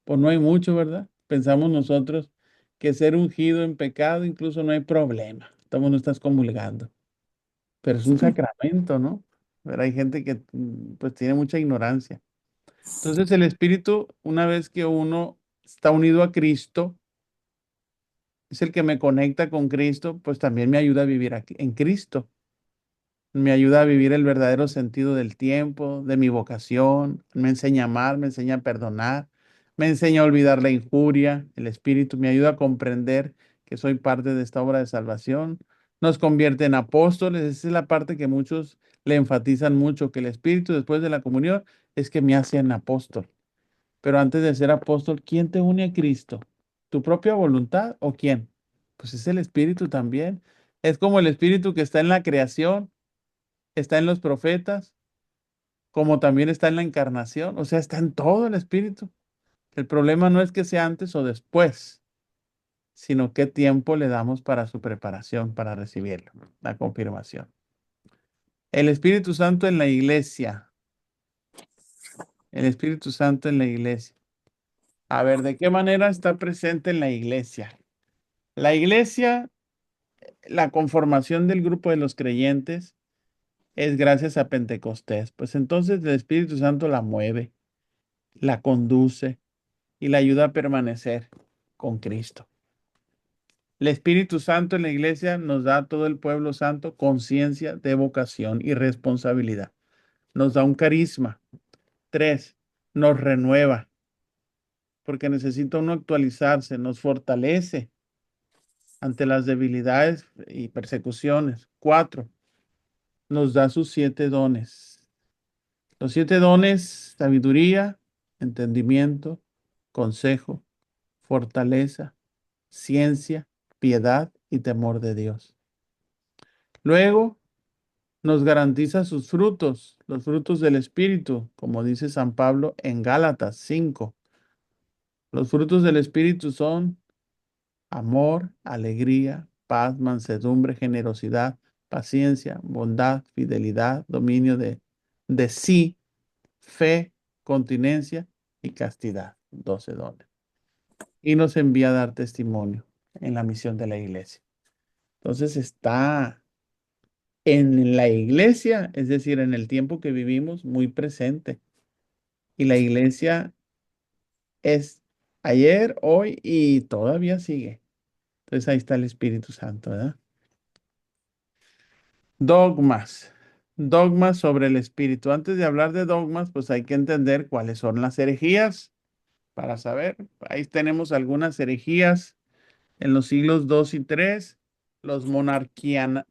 pues no hay mucho, ¿verdad? Pensamos nosotros que ser ungido en pecado incluso no hay problema, estamos no estás comulgando, pero es un sacramento, ¿no? Pero hay gente que pues tiene mucha ignorancia. Entonces el Espíritu, una vez que uno está unido a Cristo, es el que me conecta con Cristo, pues también me ayuda a vivir aquí, en Cristo. Me ayuda a vivir el verdadero sentido del tiempo, de mi vocación. Me enseña a amar, me enseña a perdonar, me enseña a olvidar la injuria. El Espíritu me ayuda a comprender que soy parte de esta obra de salvación. Nos convierte en apóstoles. Esa es la parte que muchos le enfatizan mucho, que el Espíritu después de la comunión es que me hace un apóstol. Pero antes de ser apóstol, ¿quién te une a Cristo? ¿Tu propia voluntad o quién? Pues es el Espíritu también. Es como el Espíritu que está en la creación, está en los profetas, como también está en la encarnación, o sea, está en todo el Espíritu. El problema no es que sea antes o después, sino qué tiempo le damos para su preparación, para recibirlo, la confirmación. El Espíritu Santo en la iglesia. El Espíritu Santo en la iglesia. A ver, ¿de qué manera está presente en la iglesia? La iglesia, la conformación del grupo de los creyentes es gracias a Pentecostés. Pues entonces el Espíritu Santo la mueve, la conduce y la ayuda a permanecer con Cristo. El Espíritu Santo en la iglesia nos da a todo el pueblo santo conciencia de vocación y responsabilidad. Nos da un carisma. 3, nos renueva, porque necesita uno actualizarse, nos fortalece ante las debilidades y persecuciones. 4, nos da sus 7 dones. Los 7 dones: sabiduría, entendimiento, consejo, fortaleza, ciencia, piedad y temor de Dios. Luego nos garantiza sus frutos, los frutos del Espíritu, como dice San Pablo en Gálatas 5. Los frutos del Espíritu son amor, alegría, paz, mansedumbre, generosidad, paciencia, bondad, fidelidad, dominio de sí, fe, continencia y castidad. 12 dones. Y nos envía a dar testimonio en la misión de la iglesia. Entonces está en la iglesia, es decir, en el tiempo que vivimos, muy presente. Y la iglesia es ayer, hoy y todavía sigue. Entonces ahí está el Espíritu Santo, ¿verdad? Dogmas. Dogmas sobre el Espíritu. Antes de hablar de dogmas, pues hay que entender cuáles son las herejías para saber. Ahí tenemos algunas herejías en los siglos 2 y 3, los monarquianos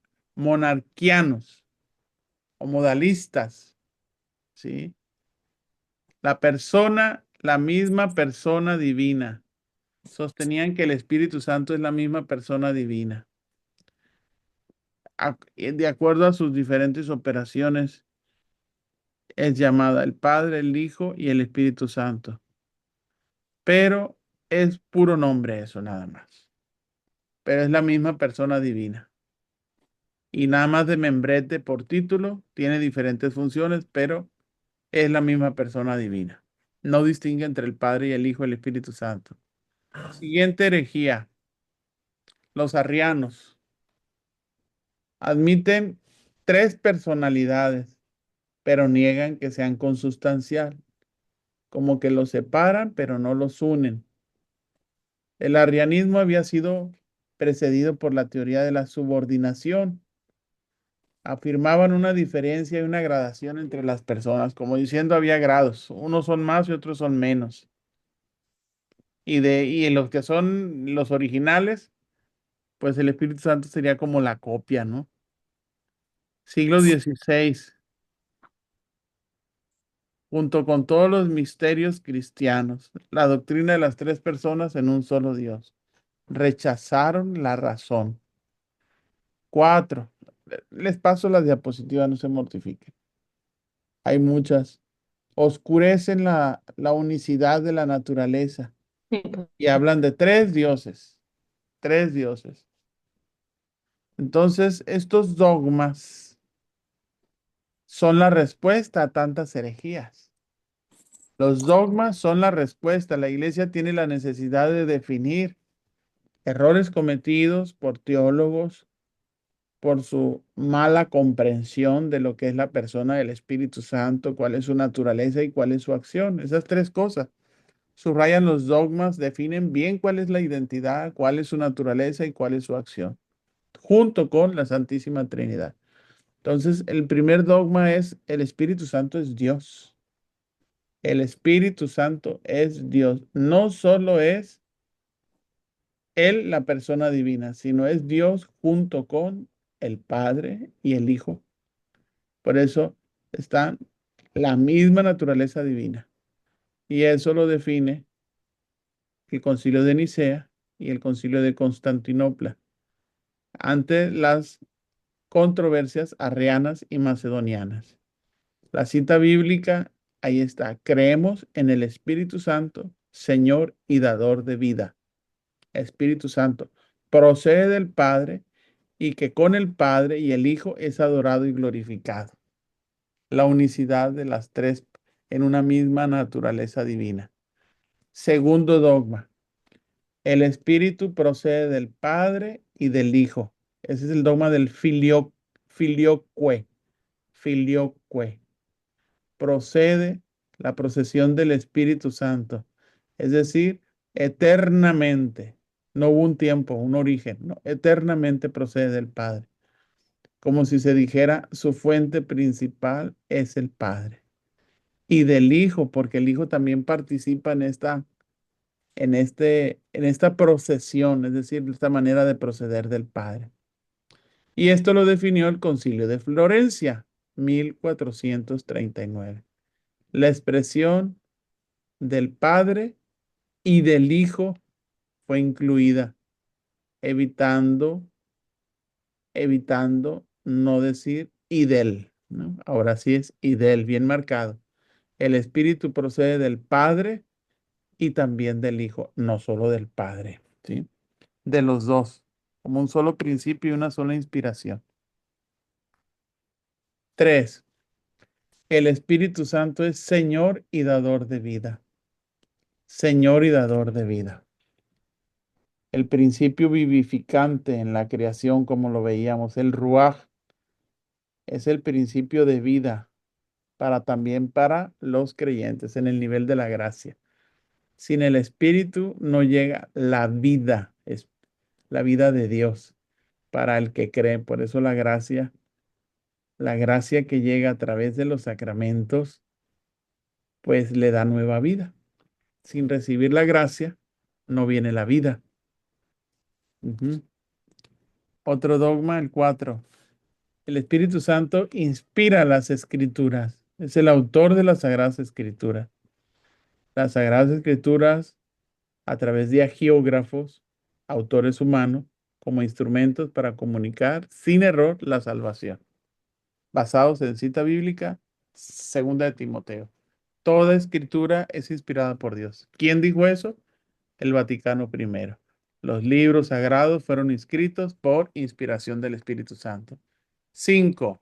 o modalistas, ¿sí? La misma persona divina. Sostenían que el Espíritu Santo es la misma persona divina. De acuerdo a sus diferentes operaciones, es llamada el Padre, el Hijo y el Espíritu Santo. Pero es puro nombre eso, nada más. Pero es la misma persona divina. Y nada más de membrete por título, tiene diferentes funciones, pero es la misma persona divina. No distingue entre el Padre y el Hijo y el Espíritu Santo. Siguiente herejía. Los arrianos admiten 3 personalidades, pero niegan que sean consustancial, como que los separan, pero no los unen. El arrianismo había sido precedido por la teoría de la subordinación. Afirmaban una diferencia y una gradación entre las personas, como diciendo había grados, unos son más y otros son menos. Y en los que son los originales, pues el Espíritu Santo sería como la copia, ¿no? Siglo XVI, junto con todos los misterios cristianos, la doctrina de las 3 personas en un solo Dios. Rechazaron la razón. 4. Les paso las diapositivas, no se mortifiquen. Hay muchas. Oscurecen la unicidad de la naturaleza y hablan de 3 dioses. 3 dioses. Entonces, estos dogmas son la respuesta a tantas herejías. Los dogmas son la respuesta. La iglesia tiene la necesidad de definir errores cometidos por teólogos, por su mala comprensión de lo que es la persona del Espíritu Santo, cuál es su naturaleza y cuál es su acción. Esas 3 cosas. Subrayan los dogmas, definen bien cuál es la identidad, cuál es su naturaleza y cuál es su acción, junto con la Santísima Trinidad. Entonces, el primer dogma es el Espíritu Santo es Dios. El Espíritu Santo es Dios. No solo es Él la persona divina, sino es Dios junto con el Padre y el Hijo. Por eso están la misma naturaleza divina. Y eso lo define el Concilio de Nicea y el Concilio de Constantinopla ante las controversias arrianas y macedonianas. La cita bíblica, ahí está. Creemos en el Espíritu Santo, Señor y dador de vida. Espíritu Santo procede del Padre y que con el Padre y el Hijo es adorado y glorificado. La unicidad de las 3 en una misma naturaleza divina. Segundo dogma. El Espíritu procede del Padre y del Hijo. Ese es el dogma del filioque. Filioque. Procede la procesión del Espíritu Santo. Es decir, eternamente. No hubo un tiempo, un origen. No, eternamente procede del Padre. Como si se dijera, su fuente principal es el Padre. Y del Hijo, porque el Hijo también participa en esta procesión, es decir, esta manera de proceder del Padre. Y esto lo definió el Concilio de Florencia, 1439. La expresión del Padre y del Hijo fue incluida, evitando evitando no decir y del, ¿no? Ahora sí es y del, bien marcado. El Espíritu procede del Padre y también del Hijo, no solo del Padre, ¿sí? De los dos, como un solo principio y una sola inspiración. 3. El Espíritu Santo es Señor y dador de vida. Señor y dador de vida. El principio vivificante en la creación, como lo veíamos, el Ruaj, es el principio de vida también para los creyentes en el nivel de la gracia. Sin el Espíritu no llega la vida, es la vida de Dios para el que cree. Por eso la gracia que llega a través de los sacramentos, pues le da nueva vida. Sin recibir la gracia, no viene la vida. Otro dogma, el 4. El Espíritu Santo inspira las Escrituras. Es el autor de las Sagradas Escrituras. Las Sagradas Escrituras, a través de agiógrafos, autores humanos, como instrumentos para comunicar sin error la salvación. Basados en cita bíblica, 2 de Timoteo. Toda escritura es inspirada por Dios. ¿Quién dijo eso? El Vaticano I. Los libros sagrados fueron escritos por inspiración del Espíritu Santo. 5.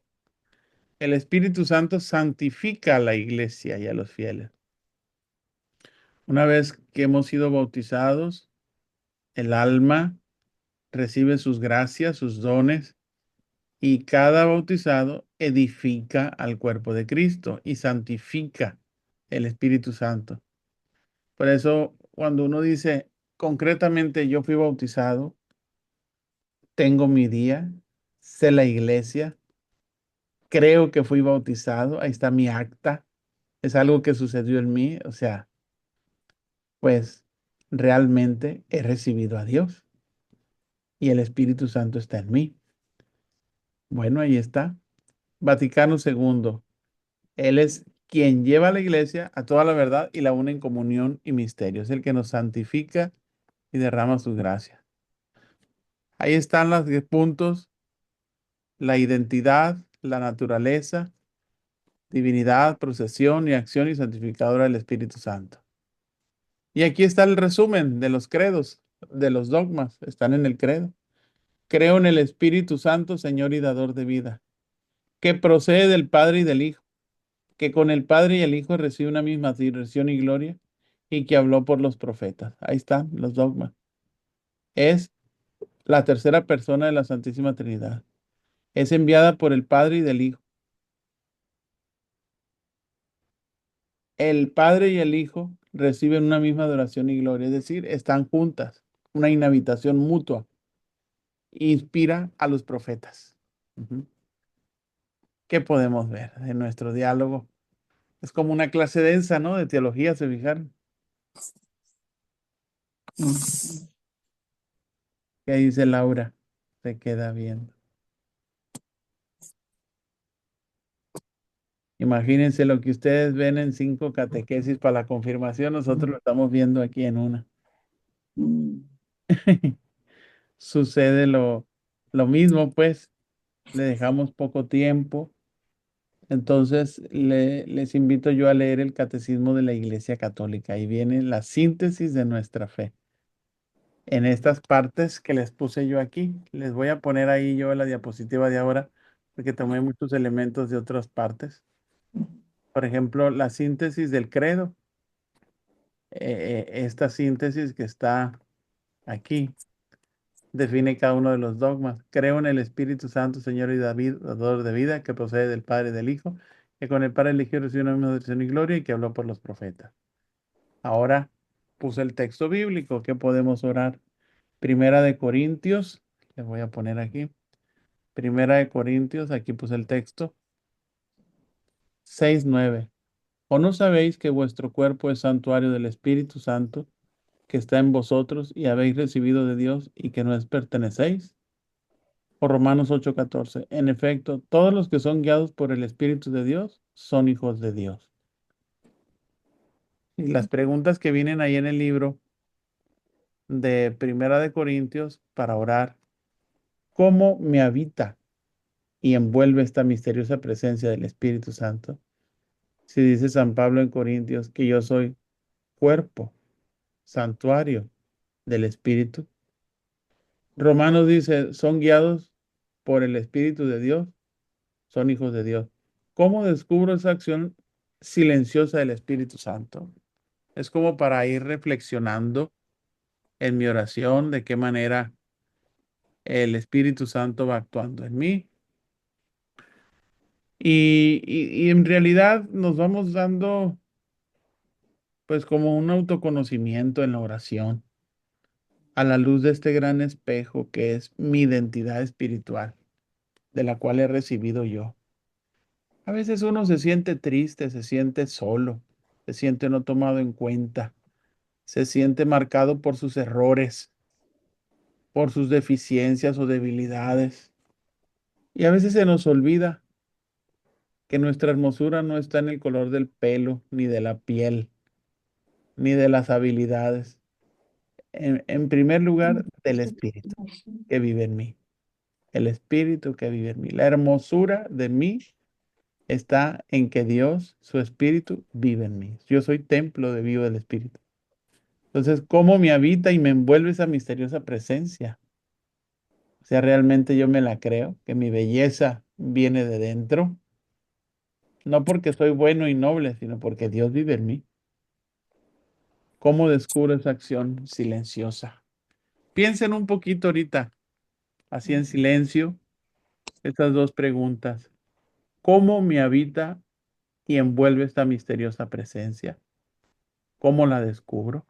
El Espíritu Santo santifica a la iglesia y a los fieles. Una vez que hemos sido bautizados, el alma recibe sus gracias, sus dones, y cada bautizado edifica al cuerpo de Cristo y santifica el Espíritu Santo. Por eso, cuando uno dice, concretamente, yo fui bautizado, tengo mi día, sé la iglesia, creo que fui bautizado, ahí está mi acta, es algo que sucedió en mí, o sea, pues realmente he recibido a Dios y el Espíritu Santo está en mí. Bueno, ahí está. Vaticano II. Él es quien lleva a la iglesia a toda la verdad y la une en comunión y misterio. Es el que nos santifica y derrama su gracia. Ahí están los 10 puntos: la identidad, la naturaleza, divinidad, procesión y acción y santificadora del Espíritu Santo. Y aquí está el resumen de los credos, de los dogmas, están en el credo. Creo en el Espíritu Santo, Señor y dador de vida, que procede del Padre y del Hijo, que con el Padre y el Hijo recibe una misma dirección y gloria, y que habló por los profetas. Ahí están los dogmas. Es la tercera persona de la Santísima Trinidad. Es enviada por el Padre y del Hijo. El Padre y el Hijo reciben una misma adoración y gloria, es decir, están juntas, una inhabitación mutua. Inspira a los profetas. ¿Qué podemos ver en nuestro diálogo? Es como una clase densa, ¿no? De teología, ¿se fijaron? ¿Qué dice Laura? Se queda viendo. Imagínense lo que ustedes ven en 5 catequesis para la confirmación, nosotros lo estamos viendo aquí en una. Sucede lo mismo, pues, le dejamos poco tiempo. Entonces, les invito yo a leer el Catecismo de la Iglesia Católica. Ahí viene la síntesis de nuestra fe. En estas partes que les puse yo aquí, les voy a poner ahí yo la diapositiva de ahora, porque tomé muchos elementos de otras partes. Por ejemplo, la síntesis del credo. Esta síntesis que está aquí define cada uno de los dogmas. Creo en el Espíritu Santo, Señor y David, dador de vida, que procede del Padre y del Hijo, que con el Padre eligió recibió una misma dirección y gloria y que habló por los profetas. Ahora puse el texto bíblico que podemos orar. Primera de Corintios, les voy a poner aquí. Primera de Corintios, aquí puse el texto. 6:9. ¿O no sabéis que vuestro cuerpo es santuario del Espíritu Santo, que está en vosotros y habéis recibido de Dios y que no os pertenecéis? O Romanos 8:14. En efecto, todos los que son guiados por el Espíritu de Dios son hijos de Dios. Y las preguntas que vienen ahí en el libro de Primera de Corintios para orar. cómo me habita y envuelve esta misteriosa presencia del Espíritu Santo. Si dice San Pablo en Corintios que yo soy cuerpo, santuario del Espíritu. Romanos dice, son guiados por el Espíritu de Dios, son hijos de Dios. ¿Cómo descubro esa acción silenciosa del Espíritu Santo? Es como para ir reflexionando en mi oración de qué manera el Espíritu Santo va actuando en mí. Y en realidad nos vamos dando pues como un autoconocimiento en la oración a la luz de este gran espejo que es mi identidad espiritual, de la cual he recibido yo. A veces uno se siente triste, se siente solo, se siente no tomado en cuenta, se siente marcado por sus errores, por sus deficiencias o debilidades. Y a veces se nos olvida que nuestra hermosura no está en el color del pelo, ni de la piel, ni de las habilidades. En primer lugar, del Espíritu que vive en mí. El Espíritu que vive en mí. La hermosura de mí está en que Dios, su Espíritu, vive en mí. Yo soy templo de vivo del Espíritu. Entonces, ¿cómo me habita y me envuelve esa misteriosa presencia? O sea, realmente yo me la creo, que mi belleza viene de dentro, no porque soy bueno y noble, sino porque Dios vive en mí. ¿Cómo descubro esa acción silenciosa? Piensen un poquito ahorita, así en silencio, estas dos preguntas. ¿Cómo me habita y envuelve esta misteriosa presencia? ¿Cómo la descubro?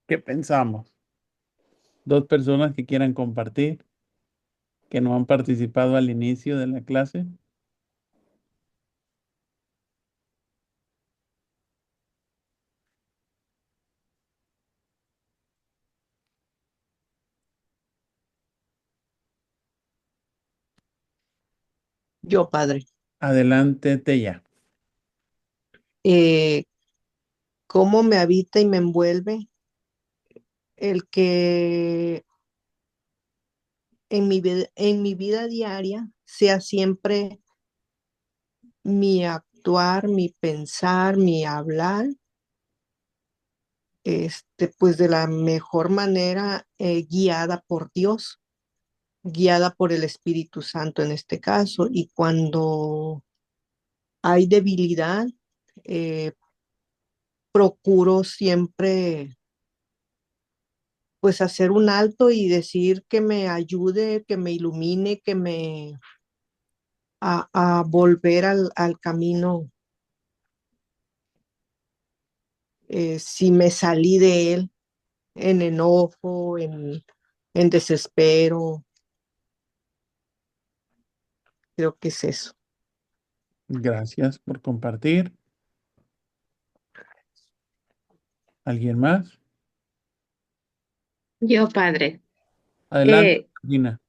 ¿Qué pensamos? Dos personas que quieran compartir, que no han participado al inicio de la clase. Yo, padre, Adelante, Teya. eh, cómo me habita y me envuelve el que en mi vida diaria sea siempre mi actuar, mi pensar, mi hablar, pues de la mejor manera, guiada por Dios, guiada por el Espíritu Santo en este caso. Y cuando hay debilidad, eh, procuro siempre pues hacer un alto y decir que me ayude, que me ilumine, a volver al camino, si me salí de él en enojo, en desespero. Creo que es eso. Gracias por compartir. ¿Alguien más? Yo, padre. Adelante, Eh, Gina.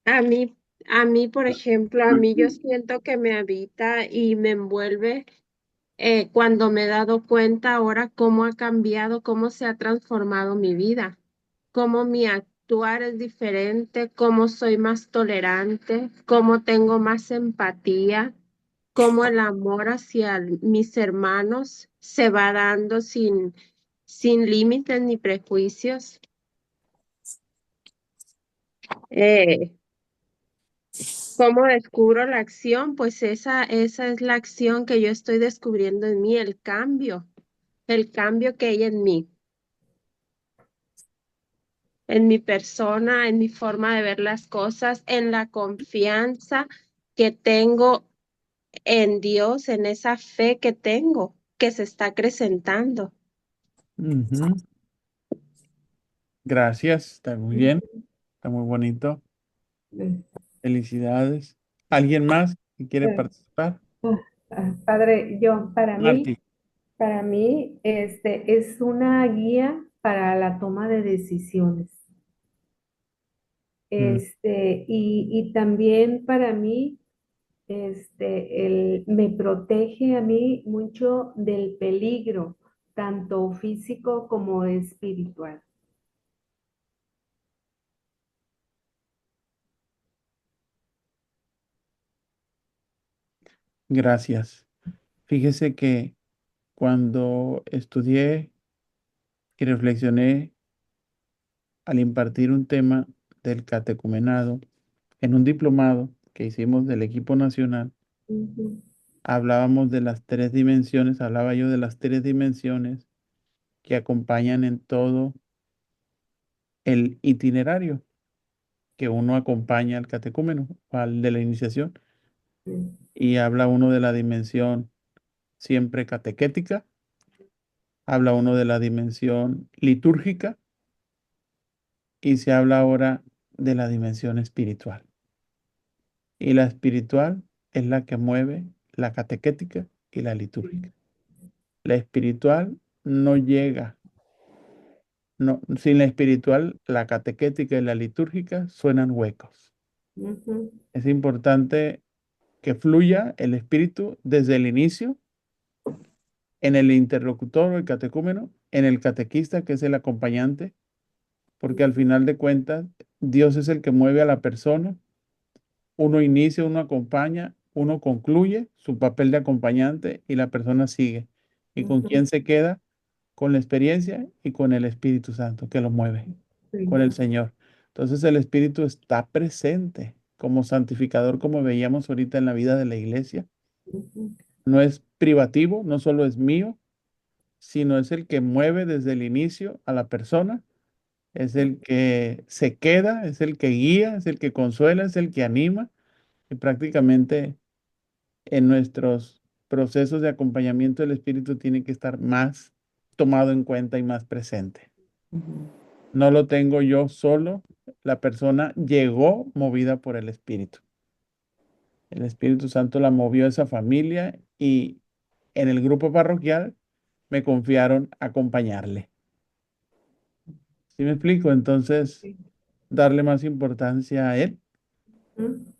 a mí, por ejemplo, a mí yo siento que me habita y me envuelve cuando me he dado cuenta ahora cómo ha cambiado, cómo se ha transformado mi vida, cómo mi actuar es diferente, cómo soy más tolerante, cómo tengo más empatía, cómo el amor hacia mis hermanos se va dando sin límites ni prejuicios. Eh, ¿Cómo descubro la acción? Pues esa es la acción que yo estoy descubriendo en mí, el cambio que hay en mi persona, en mi forma de ver las cosas, en la confianza que tengo en Dios, en esa fe que tengo, que se está acrecentando. Ujú. Gracias, está muy bien, está muy bonito. Felicidades. ¿Alguien más que quiere Eh, participar? Padre, Marti. para mí, es una guía para la toma de decisiones. Mm, Y también para mí, me protege a mí mucho del peligro, tanto físico como espiritual. Gracias. Fíjese que cuando estudié y reflexioné al impartir un tema del catecumenado en un diplomado que hicimos del equipo nacional, Ujú, hablábamos de las tres dimensiones, hablaba yo de las tres dimensiones que acompañan en todo el itinerario que uno acompaña al catecúmeno, al de la iniciación, sí, y habla uno de la dimensión siempre catequética, habla uno de la dimensión litúrgica y se habla ahora de la dimensión espiritual. Y la espiritual es la que mueve la catequética y la litúrgica. La espiritual no llega, no, sin la espiritual, la catequética y la litúrgica suenan huecos. ujú, Es importante que fluya el espíritu desde el inicio en el interlocutor o el catecúmeno, en el catequista que es el acompañante, porque al final de cuentas Dios es el que mueve a la persona. Uno inicia, uno acompaña, uno concluye su papel de acompañante y la persona sigue. ¿Y con ujú, quién se queda? Con la experiencia y con el Espíritu Santo que lo mueve, sí, con el Señor. Entonces el Espíritu está presente como santificador, como veíamos ahorita en la vida de la iglesia. ujú, No es privativo, no solo es mío, sino es el que mueve desde el inicio a la persona, es el que se queda, es el que guía, es el que consuela, es el que anima y prácticamente en nuestros procesos de acompañamiento el espíritu tiene que estar más tomado en cuenta y más presente. No lo tengo yo solo, la persona llegó movida por el Espíritu. El Espíritu Santo la movió a esa familia y en el grupo parroquial me confiaron acompañarle. ¿Sí me explico? Entonces, sí, darle más importancia a él, ujú,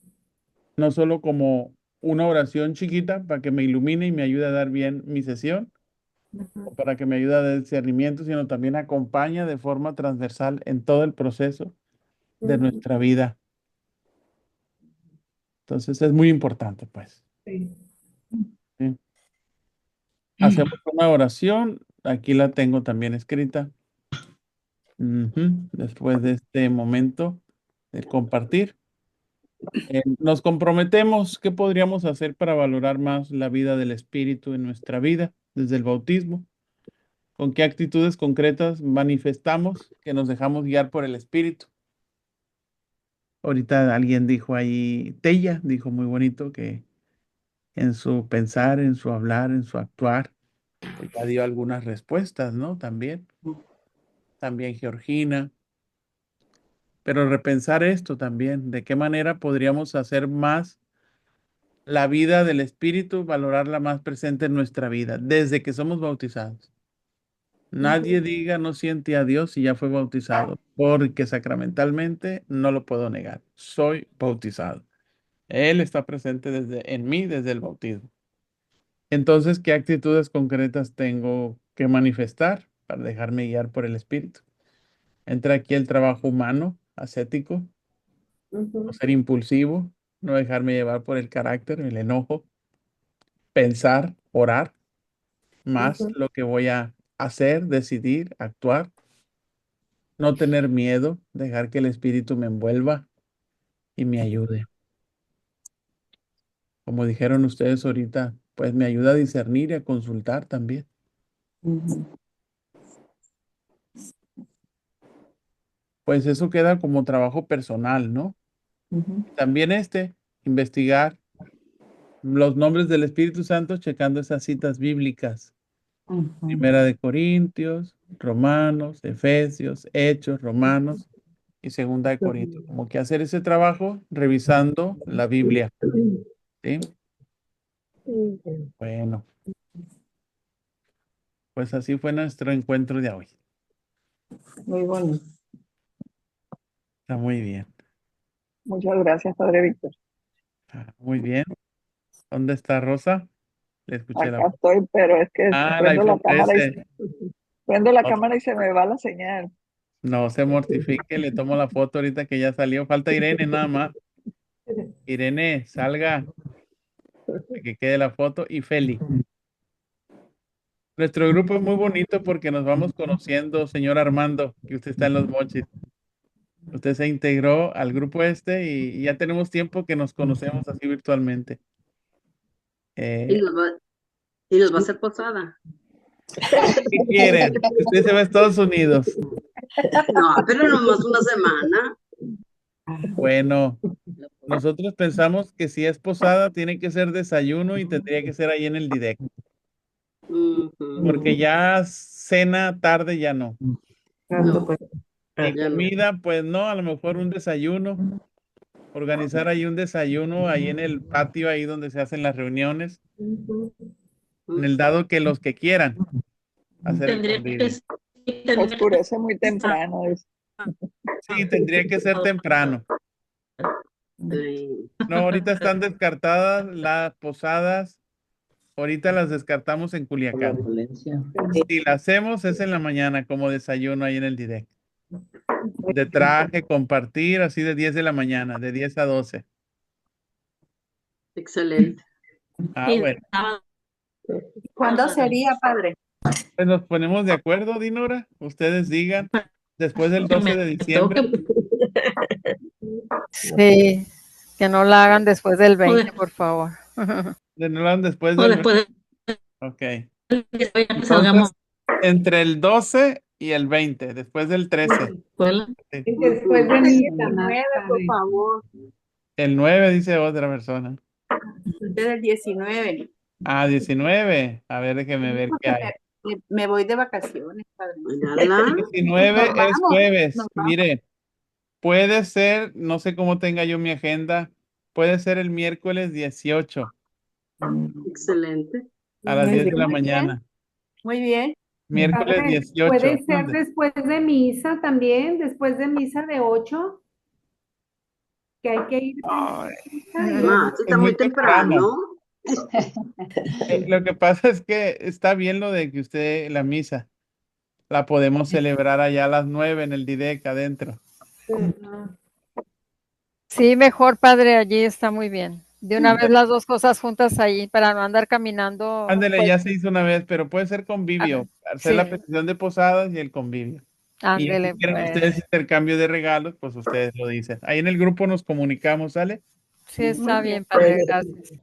no solo como una oración chiquita para que me ilumine y me ayude a dar bien mi sesión, o ujú, para que me ayude a dar discernimiento, sino también acompaña de forma transversal en todo el proceso de ujú, nuestra vida. Entonces, es muy importante, pues. sí. ¿Sí? Hacemos una oración, aquí la tengo también escrita. Ujú. Después de este momento de compartir, nos comprometemos, ¿qué podríamos hacer para valorar más la vida del Espíritu en nuestra vida desde el bautismo? ¿Con qué actitudes concretas manifestamos que nos dejamos guiar por el Espíritu? Ahorita alguien dijo ahí, Tella dijo muy bonito que en su pensar, en su hablar, en su actuar, pues ya dio algunas respuestas, ¿no? También Georgina. Pero repensar esto también, de qué manera podríamos hacer más la vida del Espíritu, valorarla más presente en nuestra vida, desde que somos bautizados. Nadie Ujú, diga no siente a Dios si ya fue bautizado, porque sacramentalmente no lo puedo negar. Soy bautizado. Él está presente en mí desde el bautismo. Entonces, ¿qué actitudes concretas tengo que manifestar para dejarme guiar por el Espíritu? Entra aquí el trabajo humano, ascético, no ujú, ser impulsivo, no dejarme llevar por el carácter, el enojo, pensar, orar más ujú, lo que voy a hacer, decidir, actuar, no tener miedo, dejar que el Espíritu me envuelva y me ayude. como dijeron ustedes ahorita, pues me ayuda a discernir y a consultar también. Pues eso queda como trabajo personal, ¿no? También investigar los nombres del Espíritu Santo checando esas citas bíblicas. Primera de Corintios, Romanos, Efesios, Hechos, Romanos y Segunda de Corintios. Como que hacer ese trabajo revisando la Biblia. ¿Sí? Bueno, pues así fue nuestro encuentro de hoy. Muy bonito. Está muy bien. Muchas gracias, Padre Víctor. Muy bien. ¿Dónde está Rosa? Le escuché la Acá voz. estoy, pero es que Ah, la prendo la iPhone cámara 13. prendo la No, cámara y se me va la señal. no se mortifique, le tomo la foto ahorita que ya salió. Falta Irene nada más. Irene, salga, para que quede la foto. Y Feli. Nuestro grupo es muy bonito porque nos vamos conociendo, señor Armando, que usted está en Los Mochis. Usted se integró al grupo y ya tenemos tiempo que nos conocemos así virtualmente. Y nos va a hacer posada. ¿Qué quieren? Usted se va a Estados Unidos. No, pero nomás una semana. Bueno, nosotros pensamos que si es posada tiene que ser desayuno y tendría que ser ahí en el Didec. Porque ya cena tarde ya no. No, Y ya no. comida, pues no, a lo mejor un desayuno. Organizar ahí un desayuno ahí en el patio, ahí donde se hacen las reuniones. En el dado que los que quieran hacer el convivio. Oscurece muy temprano. Sí, tendría que ser temprano. No, ahorita están descartadas las posadas. Ahorita las descartamos en Culiacán. Si la hacemos es en la mañana como desayuno ahí en el Didec. De traje, compartir, así de 10 de la mañana, de 10 a 12. Excelente. Ah, bueno. ¿Cuándo sería, padre? Pues nos ponemos de acuerdo, Dinora. Ustedes digan, después del 12 de diciembre. Sí, que no la hagan después del 20, por favor. De no lo hagan después del... Ok. Salgamos. Entre el 12 y el 20, después del 13. Sí. Y después de misa, más 19, por padre. favor. El 9 dice otra persona. Desde el 19. Ah, 19. A ver, déjeme ver qué hay. Me voy de vacaciones, padre. 19 Nos es vamos, jueves. nos vamos. Mire, puede ser, no sé cómo tenga yo mi agenda, puede ser el miércoles 18 Excelente. a las Muy 10 de la bien. mañana. Muy bien. Miércoles Padre, 18. puede ser Mande. después de misa también, después de misa de 8, que hay que ir. Más, está muy temprano. Lo que pasa es que está bien lo de que usted, la misa, la podemos celebrar allá a las 9 en el Didec adentro. Sí, mejor, padre, allí está muy bien. De una vez las dos cosas juntas ahí para no andar caminando. Ándele, pues, ya se hizo una vez, pero puede ser convivio. Hacer la sí. petición de posadas y el convivio. Y Ándele, si quieren pues. ustedes intercambio de regalos, pues ustedes lo dicen. Ahí en el grupo nos comunicamos, ¿sale? Sí, está bien, padre, gracias.